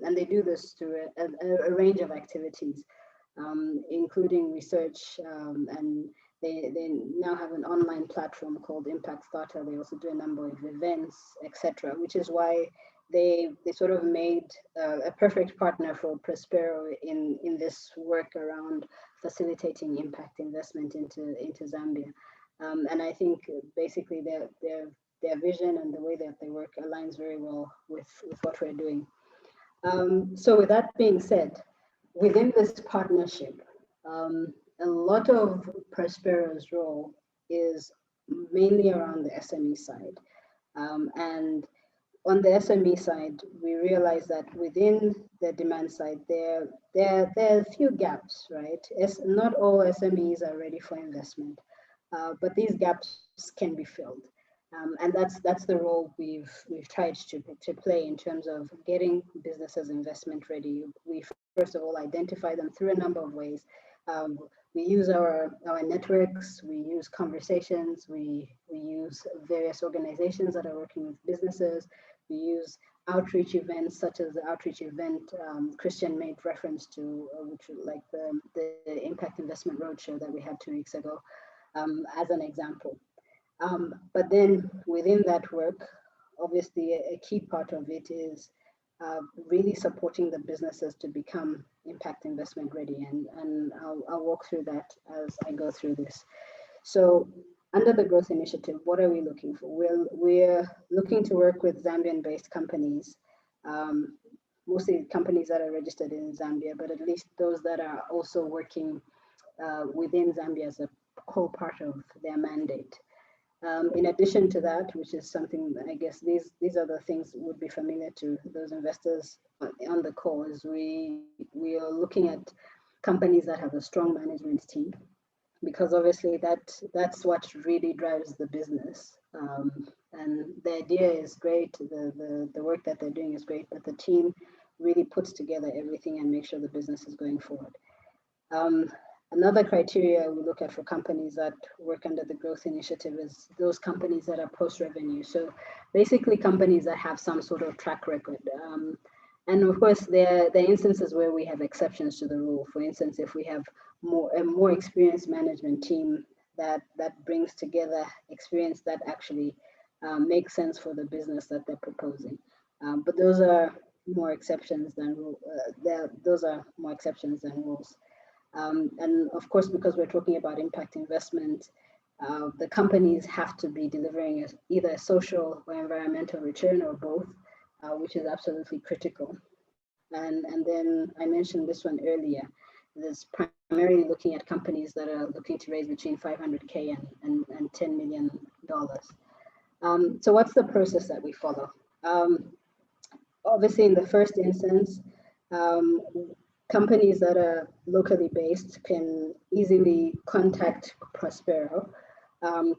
And they do this through a range of activities, including research, and they now have an online platform called Impact Starter. They also do a number of events, etc., which is why they sort of made a perfect partner for Prospero in this work around facilitating impact investment into Zambia. And I think basically their vision and the way that they work aligns very well with what we're doing. So with that being said, within this partnership, a lot of Prospero's role is mainly around the SME side. And on the SME side, we realize that within the demand side, there are a few gaps, right? Not all SMEs are ready for investment, but these gaps can be filled. And that's the role we've tried to play in terms of getting businesses investment ready. We first of all identify them through a number of ways. We use our networks, we use conversations, we use various organizations that are working with businesses, we use outreach events such as the outreach event Christian made reference to, which like the Impact Investment Roadshow that we had 2 weeks ago, as an example. But then within that work, obviously a key part of it is really supporting the businesses to become impact investment ready. And I'll walk through that as I go through this. So under the growth initiative, what are we looking for? We're looking to work with Zambian-based companies, mostly companies that are registered in Zambia, but at least those that are also working within Zambia as a core part of their mandate. In addition to that, which is something I guess these are the things that would be familiar to those investors on the call, is we are looking at companies that have a strong management team, because obviously that's what really drives the business. And the idea is great, the work that they're doing is great, but the team really puts together everything and makes sure the business is going forward. Another criteria we look at for companies that work under the growth initiative is those companies that are post-revenue. So basically companies that have some sort of track record. And of course, there are instances where we have exceptions to the rule. For instance, if we have a more experienced management team that brings together experience that actually makes sense for the business that they're proposing. But those are more exceptions than rules. And of course, because we're talking about impact investment, the companies have to be delivering either a social or environmental return or both, which is absolutely critical. And then I mentioned this one earlier. There's primarily looking at companies that are looking to raise between 500K and $10 million. So what's the process that we follow? Obviously, in the first instance, companies that are locally based can easily contact Prospero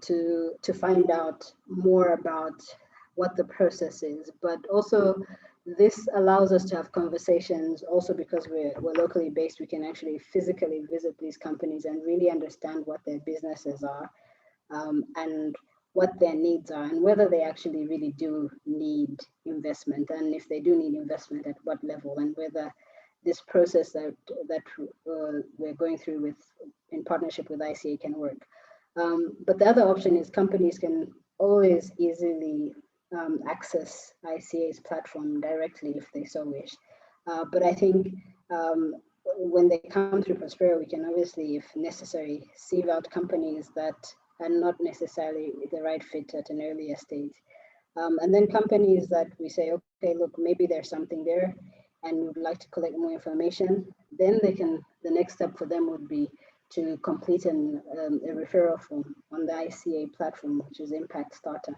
to find out more about what the process is. But also, this allows us to have conversations. Also, because we're locally based, we can actually physically visit these companies and really understand what their businesses are and what their needs are, and whether they actually really do need investment, and if they do need investment, at what level, and whether this process that we're going through in partnership with ICA can work. But the other option is companies can always easily access ICA's platform directly if they so wish. But I think when they come through Prospero, we can obviously, if necessary, sieve out companies that are not necessarily the right fit at an earlier stage. And then companies that we say, okay, look, maybe there's something there and would like to collect more information, then the next step for them would be to complete a referral form on the ICA platform, which is Impact Starter.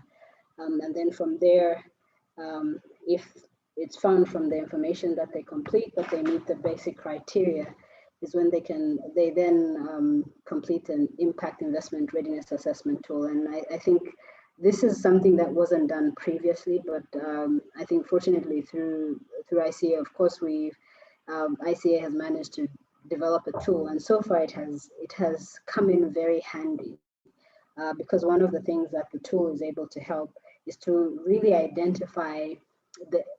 And then from there, if it's found from the information that they complete that they meet the basic criteria, is when they then complete an impact investment readiness assessment tool. And I think this is something that wasn't done previously, but I think fortunately through ICA, of course, ICA has managed to develop a tool, and so far it has come in very handy because one of the things that the tool is able to help is to really identify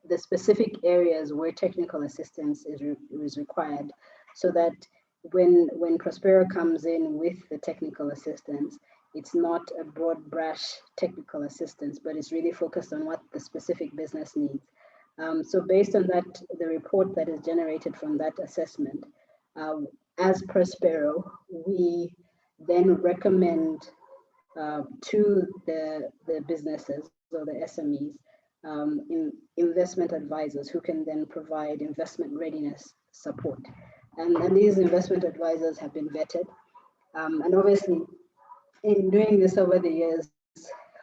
the specific areas where technical assistance is required, so that when Prospero comes in with the technical assistance, it's not a broad brush technical assistance, but it's really focused on what the specific business needs. So based on that, the report that is generated from that assessment, as Prospero, we then recommend to the businesses or the SMEs, investment advisors who can then provide investment readiness support. And these investment advisors have been vetted. And obviously, in doing this over the years,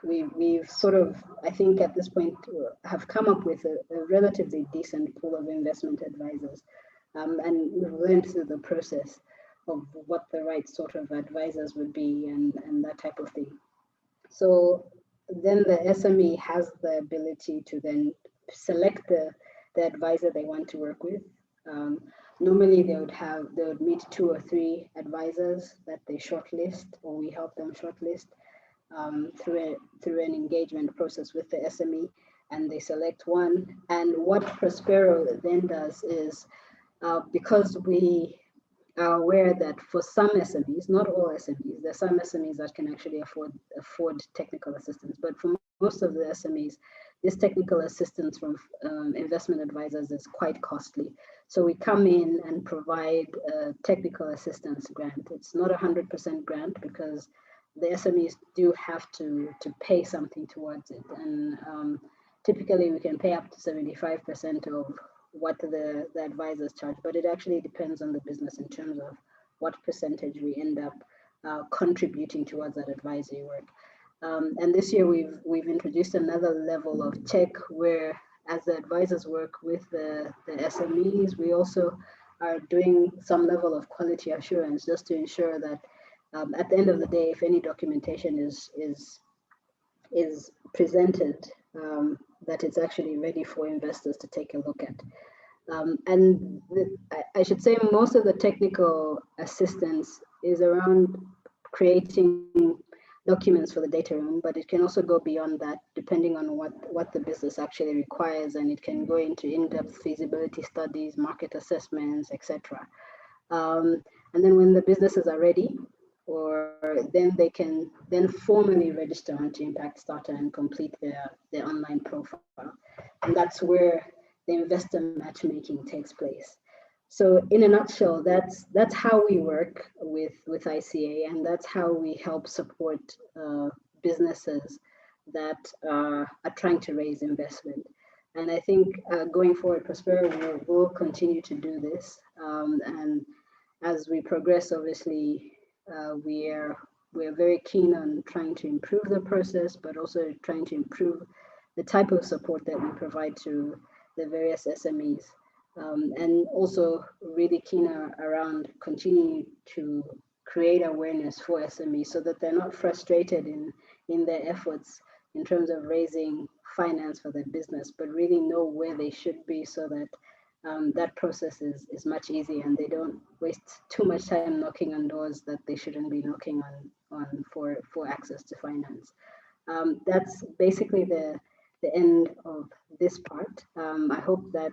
we've sort of, I think at this point, have come up with a relatively decent pool of investment advisors. And we've learned through the process of what the right sort of advisors would be and that type of thing. So then the SME has the ability to then select the advisor they want to work with. Normally they would meet 2 or 3 advisors that they shortlist, or we help them shortlist through an engagement process with the SME, and they select one. And what Prospero then does is, because we are aware that for some SMEs, not all SMEs, there are some SMEs that can actually afford technical assistance, but for most of the SMEs, this technical assistance from investment advisors is quite costly. So we come in and provide a technical assistance grant. It's not 100% grant because the SMEs do have to pay something towards it. And typically we can pay up to 75% of what the advisors charge, but it actually depends on the business in terms of what percentage we end up contributing towards that advisory work. And this year we've introduced another level of check where, as the advisors work with the SMEs, we also are doing some level of quality assurance just to ensure that at the end of the day, if any documentation is presented, that it's actually ready for investors to take a look at. And I should say most of the technical assistance is around creating documents for the data room, but it can also go beyond that depending on what the business actually requires, and it can go into in-depth feasibility studies, market assessments, etc. And then when the businesses are ready, then they can then formally register onto Impact Starter and complete their online profile. And that's where the investor matchmaking takes place. So in a nutshell, that's how we work with ICA, and that's how we help support businesses that are trying to raise investment. And I think going forward, Prospero will continue to do this. And as we progress, obviously, we're very keen on trying to improve the process, but also trying to improve the type of support that we provide to the various SMEs. And also really keen around continuing to create awareness for SMEs so that they're not frustrated in their efforts in terms of raising finance for their business, but really know where they should be so that that process is much easier and they don't waste too much time knocking on doors that they shouldn't be knocking on for access to finance. That's basically the end of this part. I hope that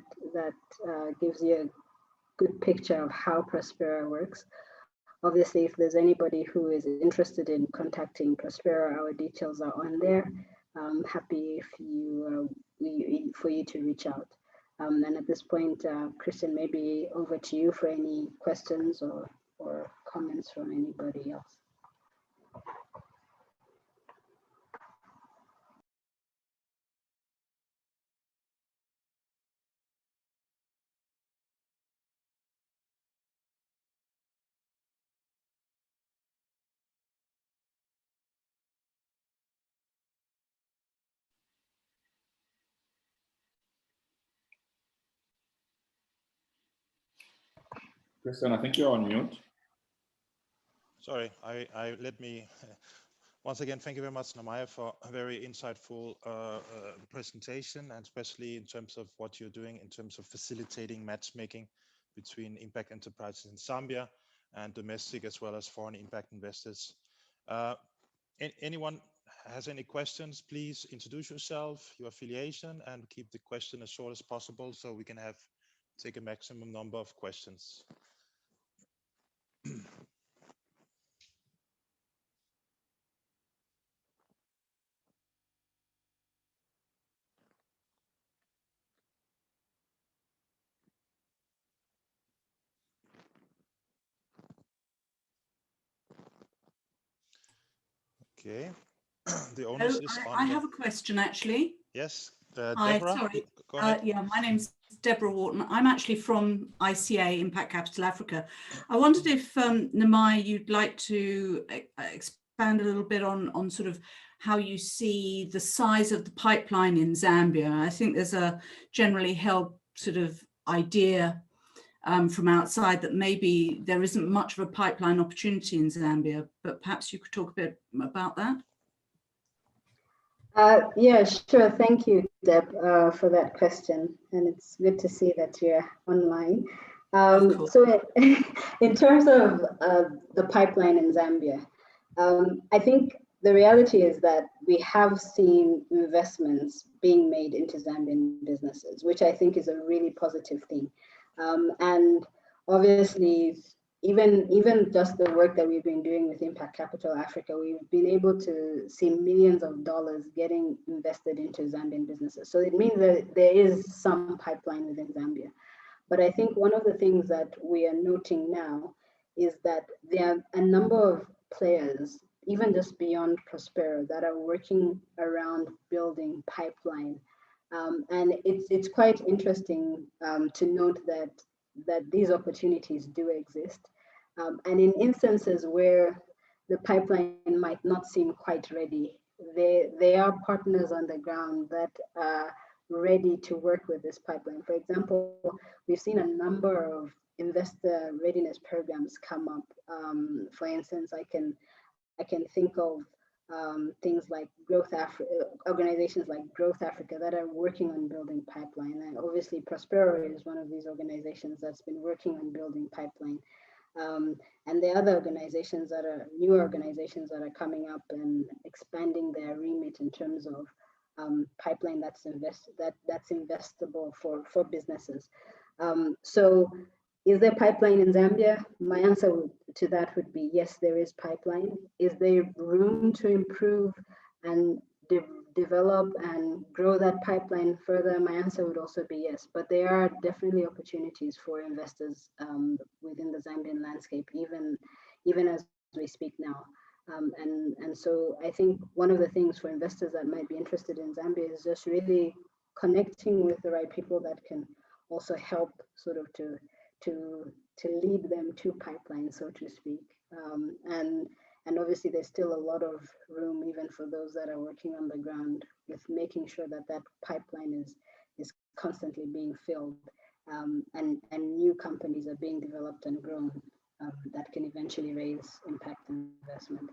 gives you a good picture of how Prospero works. Obviously, if there's anybody who is interested in contacting Prospero, our details are on there. I'm happy for you to reach out. And at this point, Christian, maybe over to you for any questions or comments from anybody else. Christian, I think you're on mute. Sorry, let me once again thank you very much, Namaya, for a very insightful presentation, and especially in terms of what you're doing in terms of facilitating matchmaking between impact enterprises in Zambia and domestic as well as foreign impact investors. Anyone has any questions, please introduce yourself, your affiliation, and keep the question as short as possible so we can take a maximum number of questions. Okay. The onus is on I have a question actually. Yes, Hi, Deborah, sorry. go ahead. Yeah, my name's Deborah Wharton. I'm actually from ICA, Impact Capital Africa. I wondered if, Namai, you'd like to expand a little bit on sort of how you see the size of the pipeline in Zambia. I think there's a generally held sort of idea from outside that maybe there isn't much of a pipeline opportunity in Zambia, but perhaps you could talk a bit about that. Yeah, sure. Thank you, Deb, for that question. And it's good to see that you're online. So in terms of the pipeline in Zambia, I think the reality is that we have seen investments being made into Zambian businesses, which I think is a really positive thing. And obviously, even just the work that we've been doing with Impact Capital Africa, we've been able to see millions of dollars getting invested into Zambian businesses. So it means that there is some pipeline within Zambia. But I think one of the things that we are noting now is that there are a number of players, even just beyond Prospero, that are working around building pipeline. And it's quite interesting to note that these opportunities do exist. And in instances where the pipeline might not seem quite ready, there are partners on the ground that are ready to work with this pipeline. For example, we've seen a number of investor readiness programs come up. For instance, I can think of things like organizations like Growth Africa that are working on building pipeline. And obviously Prospero is one of these organizations that's been working on building pipeline. And the other organizations that are new organizations that are coming up and expanding their remit in terms of pipeline that's investable for businesses. So is there pipeline in Zambia? My answer to that would be yes, there is pipeline. Is there room to improve and develop and grow that pipeline further? My answer would also be yes, but there are definitely opportunities for investors within the Zambian landscape, even as we speak now. And so I think one of the things for investors that might be interested in Zambia is just really connecting with the right people that can also help sort of to lead them to pipeline, so to speak. And obviously there's still a lot of room even for those that are working on the ground with making sure that that pipeline is constantly being filled, and new companies are being developed and grown that can eventually raise impact investment.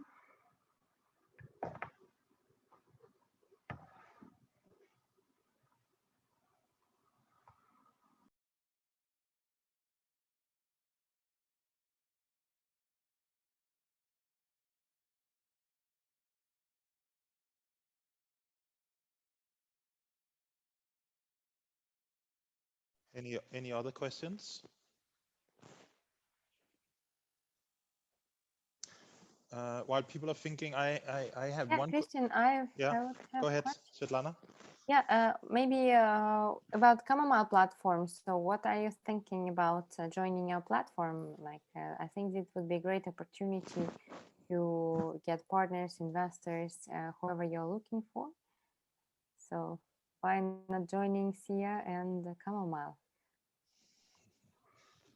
Any other questions? While people are thinking, I have one. Christian, Go ahead, Svetlana. Yeah, maybe about Chamomile platform. So what are you thinking about joining our platform? Like, I think it would be a great opportunity to get partners, investors, whoever you're looking for. So why not joining SIIA and Chamomile?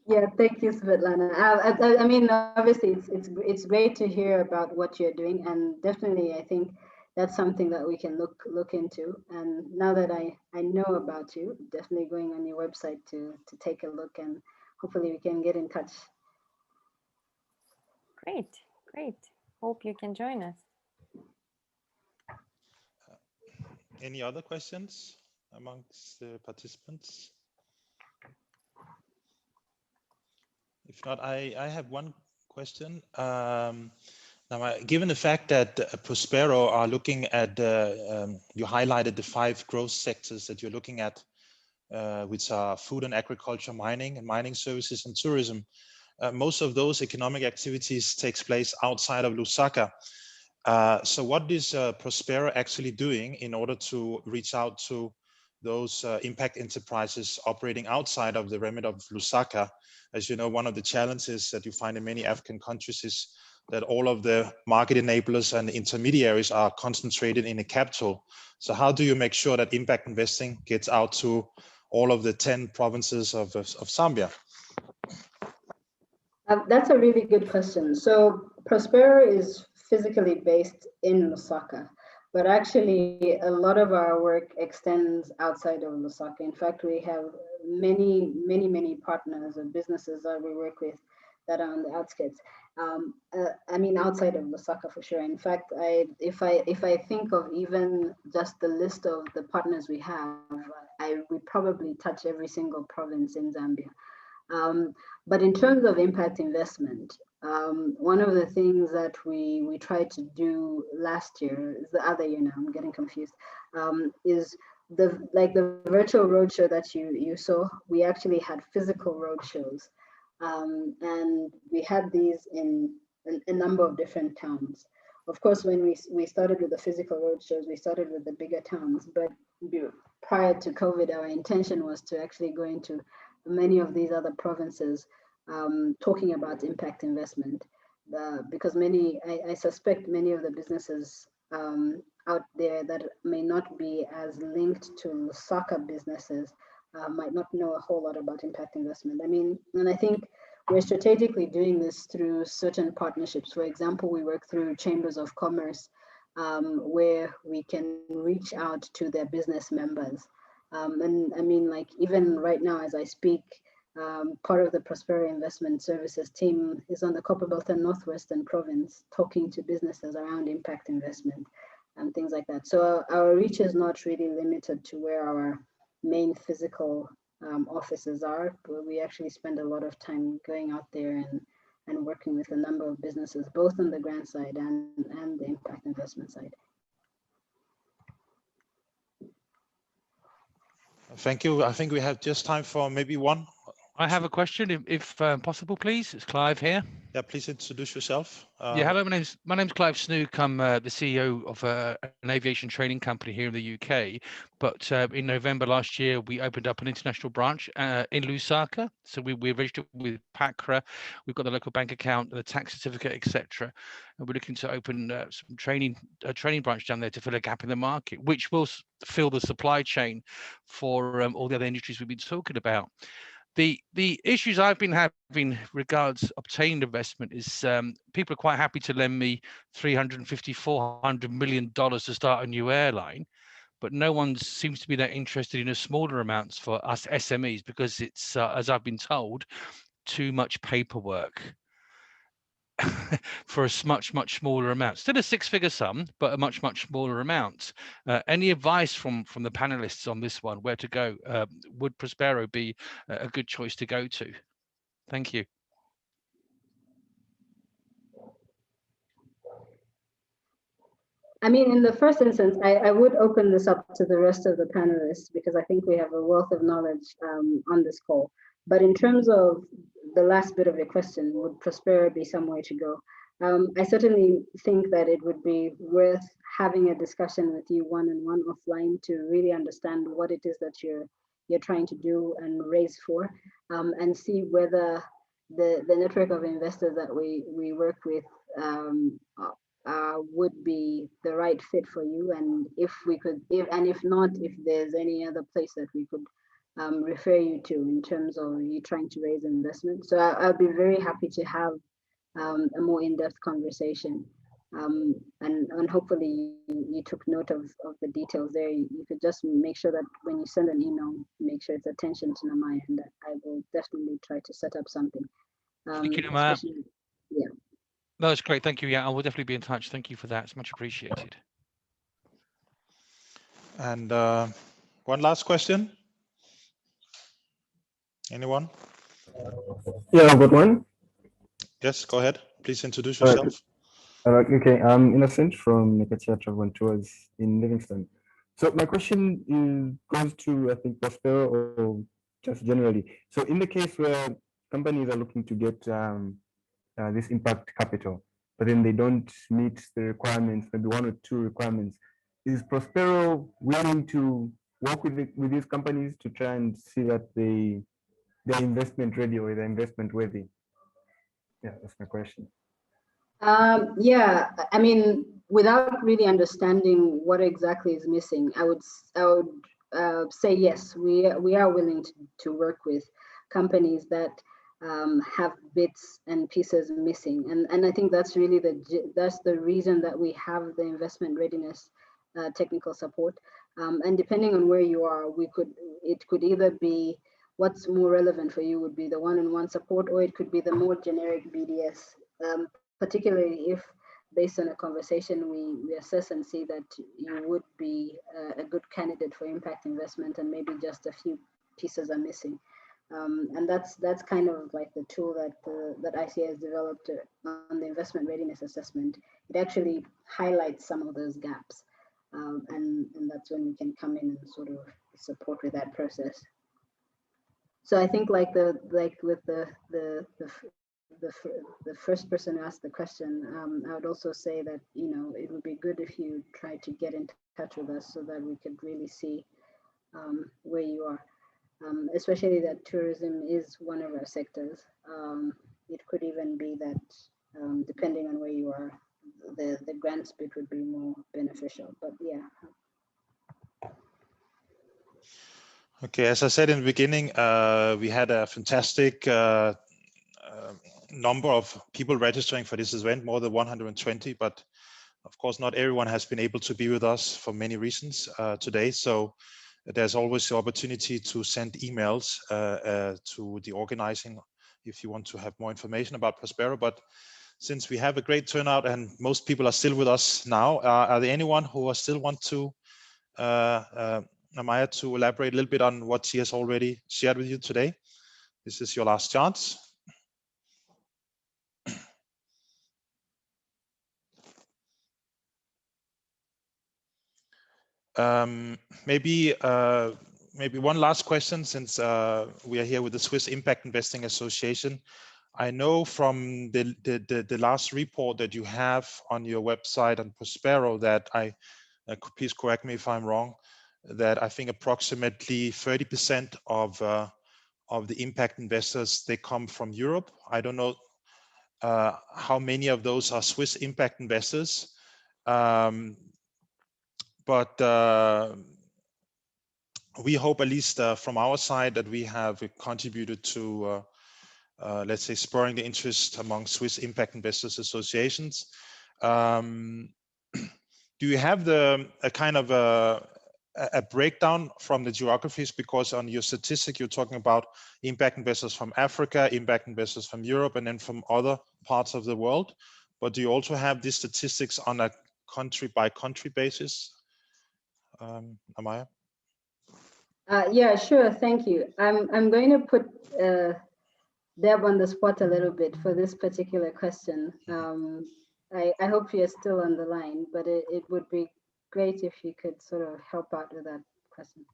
Yeah, thank you, Svetlana. I mean, obviously, it's great to hear about what you're doing, and definitely, I think that's something that we can look into. And now that I know about you, definitely going on your website to take a look, and hopefully we can get in touch. Great. Hope you can join us. Any other questions amongst the participants? If not, I have one question. Now, given the fact that Prospero are looking at, you highlighted the 5 growth sectors that you're looking at, which are food and agriculture, mining and mining services and tourism. Most of those economic activities takes place outside of Lusaka. So what is Prospero actually doing in order to reach out to those impact enterprises operating outside of the remit of Lusaka? As you know, one of the challenges that you find in many African countries is that all of the market enablers and intermediaries are concentrated in a capital. So how do you make sure that impact investing gets out to all of the 10 provinces of Zambia? That's a really good question. So Prospero is physically based in Lusaka, but actually a lot of our work extends outside of Lusaka. In fact, we have many partners and businesses that we work with that are on the outskirts. I mean, outside of Lusaka for sure. In fact, if I think of even just the list of the partners we have, we probably touch every single province in Zambia. But in terms of impact investment, one of the things that we tried to do last year, is the other year now, I'm getting confused, is the virtual roadshow that you saw. We actually had physical roadshows, and we had these in a number of different towns. Of course, when we started with the physical roadshows, we started with the bigger towns, but prior to COVID, our intention was to actually go into many of these other provinces, talking about impact investment, because I suspect many of the businesses out there that may not be as linked to Lusaka businesses might not know a whole lot about impact investment. I mean, and I think we're strategically doing this through certain partnerships. For example, we work through chambers of commerce, where we can reach out to their business members. And I mean, like, even right now as I speak, part of the Prospero Investment Services team is on the Copperbelt and Northwestern Province, talking to businesses around impact investment and things like that. So our reach is not really limited to where our main physical offices are, but we actually spend a lot of time going out there and working with a number of businesses, both on the grant side and the impact investment side. Thank you. I think we have just time for maybe one. I have a question, if possible, please. It's Clive here. Yeah, please introduce yourself. Yeah, hello. My name's Clive Snook. I'm the CEO of an aviation training company here in the UK. But in November last year, we opened up an international branch in Lusaka. So we're registered with PACRA. We've got the local bank account, the tax certificate, etc. And we're looking to open a training branch down there to fill a gap in the market, which will fill the supply chain for all the other industries we've been talking about. The issues I've been having regards obtained investment is people are quite happy to lend me $350–400 million to start a new airline, but no one seems to be that interested in the smaller amounts for us SMEs because it's, as I've been told, too much paperwork for a much smaller amount. Still a six-figure sum, but a much smaller amount. Any advice from the panelists on this one, where to go? Would Prospero be a good choice to go to? Thank you. I mean, in the first instance, I would open this up to the rest of the panelists because I think we have a wealth of knowledge on this call. But in terms of the last bit of your question, would Prospero be some way to go? I certainly think that it would be worth having a discussion with you one-on-one offline to really understand what it is that you're trying to do and raise for, and see whether the network of investors that we work with would be the right fit for you, and if not, if there's any other place that we could refer you to in terms of you trying to raise investment. So I'll be very happy to have a more in-depth conversation, and hopefully you took note of the details there. You could just make sure that when you send an email, make sure it's attention to Namaya, and I will definitely try to set up something. Thank you, Namaya. Yeah. No, that's great. Thank you. Yeah, I will definitely be in touch. Thank you for that. It's much appreciated. And one last question. Anyone? Yeah, I've got one. Yes, go ahead. Please introduce yourself. Okay, I'm Innocent from Nikatia Travel and Tours in Livingston. So my question goes to, I think, Prospero or just generally. So in the case where companies are looking to get this impact capital, but then they don't meet the requirements, maybe one or two requirements, is Prospero willing to work with these companies to try and see that they're investment ready or they're investment worthy? Yeah, that's my question. Yeah, I mean, without really understanding what exactly is missing, I would say yes, we are willing to work with companies that have bits and pieces missing, and I think that's really the reason that we have the investment readiness technical support. And depending on where you are, it could either be what's more relevant for you would be the one-on-one support, or it could be the more generic BDS. Particularly if, based on a conversation, we assess and see that you would be a good candidate for impact investment, and maybe just a few pieces are missing. And that's kind of like the tool that ICIA has developed on the investment readiness assessment. It actually highlights some of those gaps, and that's when we can come in and sort of support with that process. So I think with the first person who asked the question, I would also say that, it would be good if you try to get in touch with us so that we could really see where you are, especially that tourism is one of our sectors. It could even be that depending on where you are, the grants bit would be more beneficial, but yeah. Okay, as I said in the beginning, we had a fantastic number of people registering for this event, more than 120, but of course not everyone has been able to be with us for many reasons today. So there's always the opportunity to send emails to the organizing if you want to have more information about Prospero. But since we have a great turnout and most people are still with us now, are there anyone who still want to Namaya, to elaborate a little bit on what she has already shared with you today? This is your last chance. Maybe one last question, since we are here with the Swiss Impact Investing Association. I know from the last report that you have on your website on Prospero that please correct me if I'm wrong, that I think approximately 30% of the impact investors, they come from Europe. I don't know how many of those are Swiss impact investors, but we hope, at least from our side, that we have contributed to let's say spurring the interest among Swiss impact investors associations. Do you have a kind of a breakdown from the geographies? Because on your statistic, you're talking about impact investors from Africa, impact investors from Europe, and then from other parts of the world. But do you also have these statistics on a country by country basis, Amaya? Yeah, sure. Thank you. I'm going to put Deb on the spot a little bit for this particular question. I hope you're still on the line, but it would be great if you could sort of help out with that question.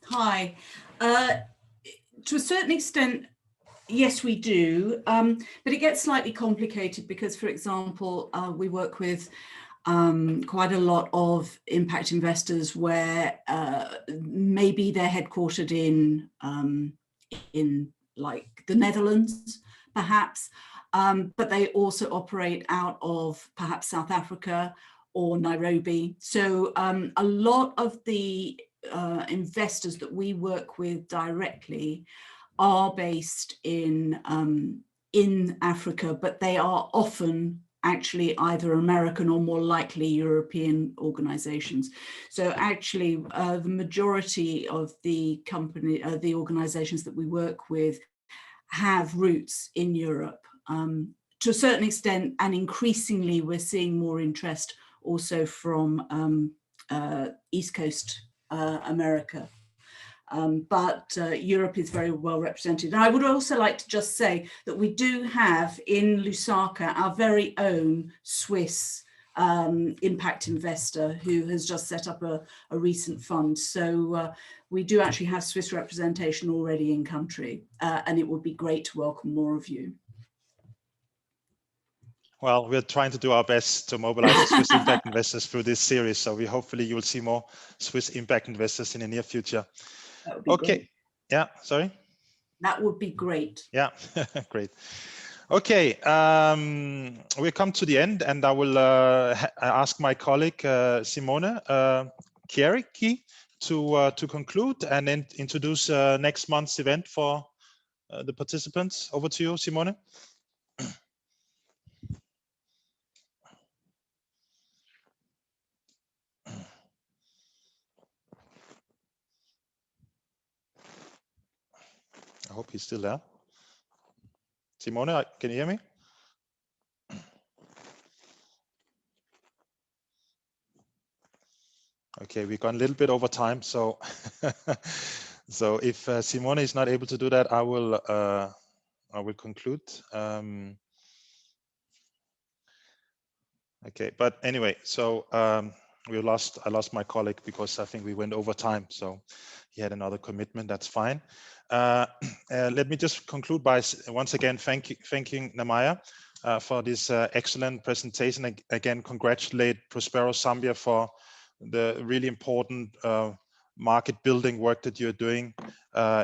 Hi. To a certain extent, yes, we do, but it gets slightly complicated because, for example, we work with quite a lot of impact investors where maybe they're headquartered in like the Netherlands, perhaps, but they also operate out of perhaps South Africa or Nairobi. So a lot of the investors that we work with directly are based in Africa, but they are often actually either American or more likely European organizations. So actually the majority of the the organizations that we work with have roots in Europe to a certain extent, and increasingly we're seeing more interest also from East Coast America. But Europe is very well represented. And I would also like to just say that we do have in Lusaka our very own Swiss impact investor who has just set up a recent fund. So we do actually have Swiss representation already in country, and it would be great to welcome more of you. Well, we're trying to do our best to mobilize the Swiss impact investors through this series. So hopefully you will see more Swiss impact investors in the near future. Okay. Great. Yeah, sorry. That would be great. Yeah, great. Okay, we come to the end, and I will ask my colleague Simone Chierici to conclude and then introduce next month's event for the participants. Over to you, Simone. I hope he's still there. Simone, can you hear me? Okay, we've gone a little bit over time, so so if Simone is not able to do that, I will conclude. Okay, but anyway, so I lost my colleague because I think we went over time, so he had another commitment. That's fine. Let me just conclude by once again thanking Namaya for this excellent presentation. Again, congratulate Prospero Zambia for the really important market building work that you're doing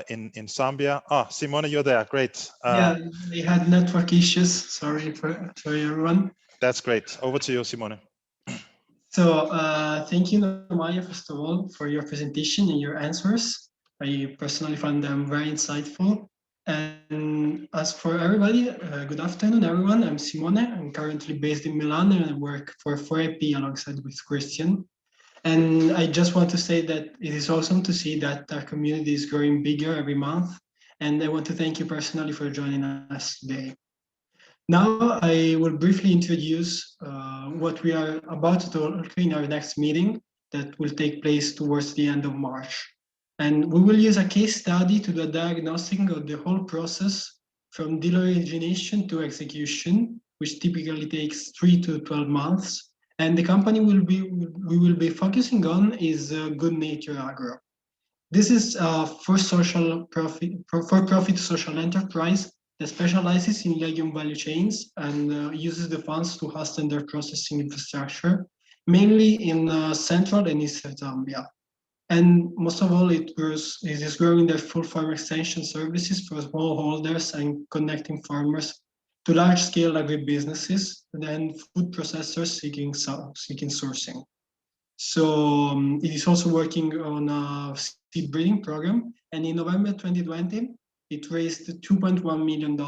in Zambia. Ah, Simone, you're there. Great. Yeah, we had network issues. Sorry everyone. That's great. Over to you, Simone. So thank you, Namaya, first of all, for your presentation and your answers. I personally found them very insightful. And as for everybody, good afternoon, everyone. I'm Simone. I'm currently based in Milan and I work for 4IP alongside with Christian. And I just want to say that it is awesome to see that our community is growing bigger every month. And I want to thank you personally for joining us today. Now I will briefly introduce what we are about to talk in our next meeting that will take place towards the end of March. And we will use a case study to do a diagnostic of the whole process from deal origination to execution, which typically takes 3 to 12 months. And the company we will be focusing on is Good Nature Agro. This is a for-profit social enterprise that specializes in legume value chains and uses the funds to hasten their processing infrastructure, mainly in central and eastern Zambia. And most of all, it is growing their full farm extension services for smallholders and connecting farmers to large-scale agribusinesses and food processors seeking sourcing. So it is also working on a seed breeding program. And in November 2020, it raised $2.1 million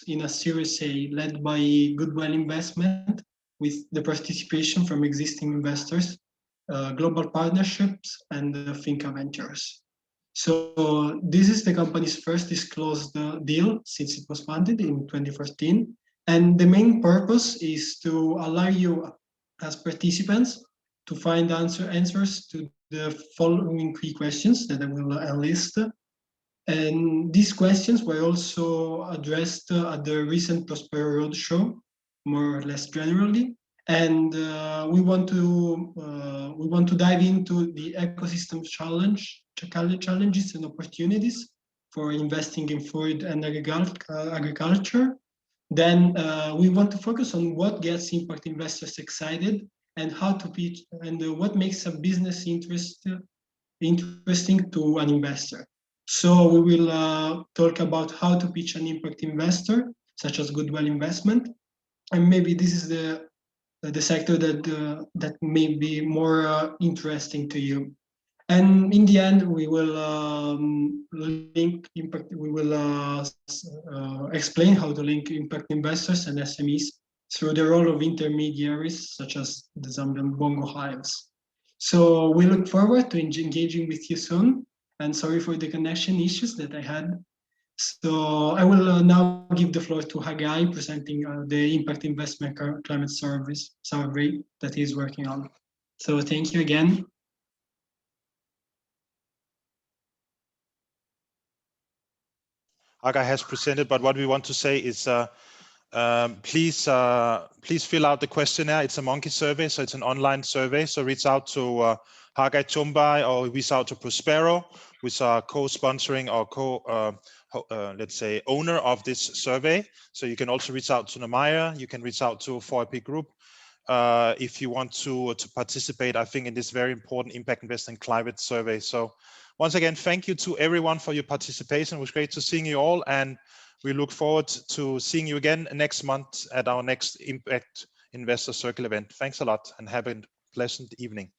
in a Series A led by Goodwill Investment with the participation from existing investors, global partnerships, and Finca Ventures. So this is the company's first disclosed deal since it was funded in 2014. And the main purpose is to allow you as participants to find answers to the following key questions that I will list. And these questions were also addressed at the recent Prospero Roadshow, more or less generally. And we want to dive into the ecosystem challenges and opportunities for investing in food and agriculture. Then we want to focus on what gets impact investors excited and how to pitch and what makes a business interesting to an investor. So we will talk about how to pitch an impact investor, such as Goodwill Investment, and maybe this is the sector that may be more interesting to you. And in the end, we will link impact. We will explain how to link impact investors and SMEs through the role of intermediaries, such as the Zambian Bongo Hives. So we look forward to engaging with you soon. And sorry for the connection issues that I had. So I will now give the floor to Hagai, presenting the Impact Investment Climate Survey that he's working on. So thank you again. Hagai has presented, but what we want to say is please fill out the questionnaire. It's a monkey survey, so it's an online survey. So reach out to Hagai Chumbai or reach out to Prospero, which are co-sponsoring or let's say owner of this survey. So you can also reach out to Namaya. You can reach out to 4IP Group if you want to participate, I think, in this very important impact investing climate survey. So once again, thank you to everyone for your participation. It was great to see you all, and We look forward to seeing you again next month at our next Impact Investor Circle event. Thanks a lot and have a pleasant evening.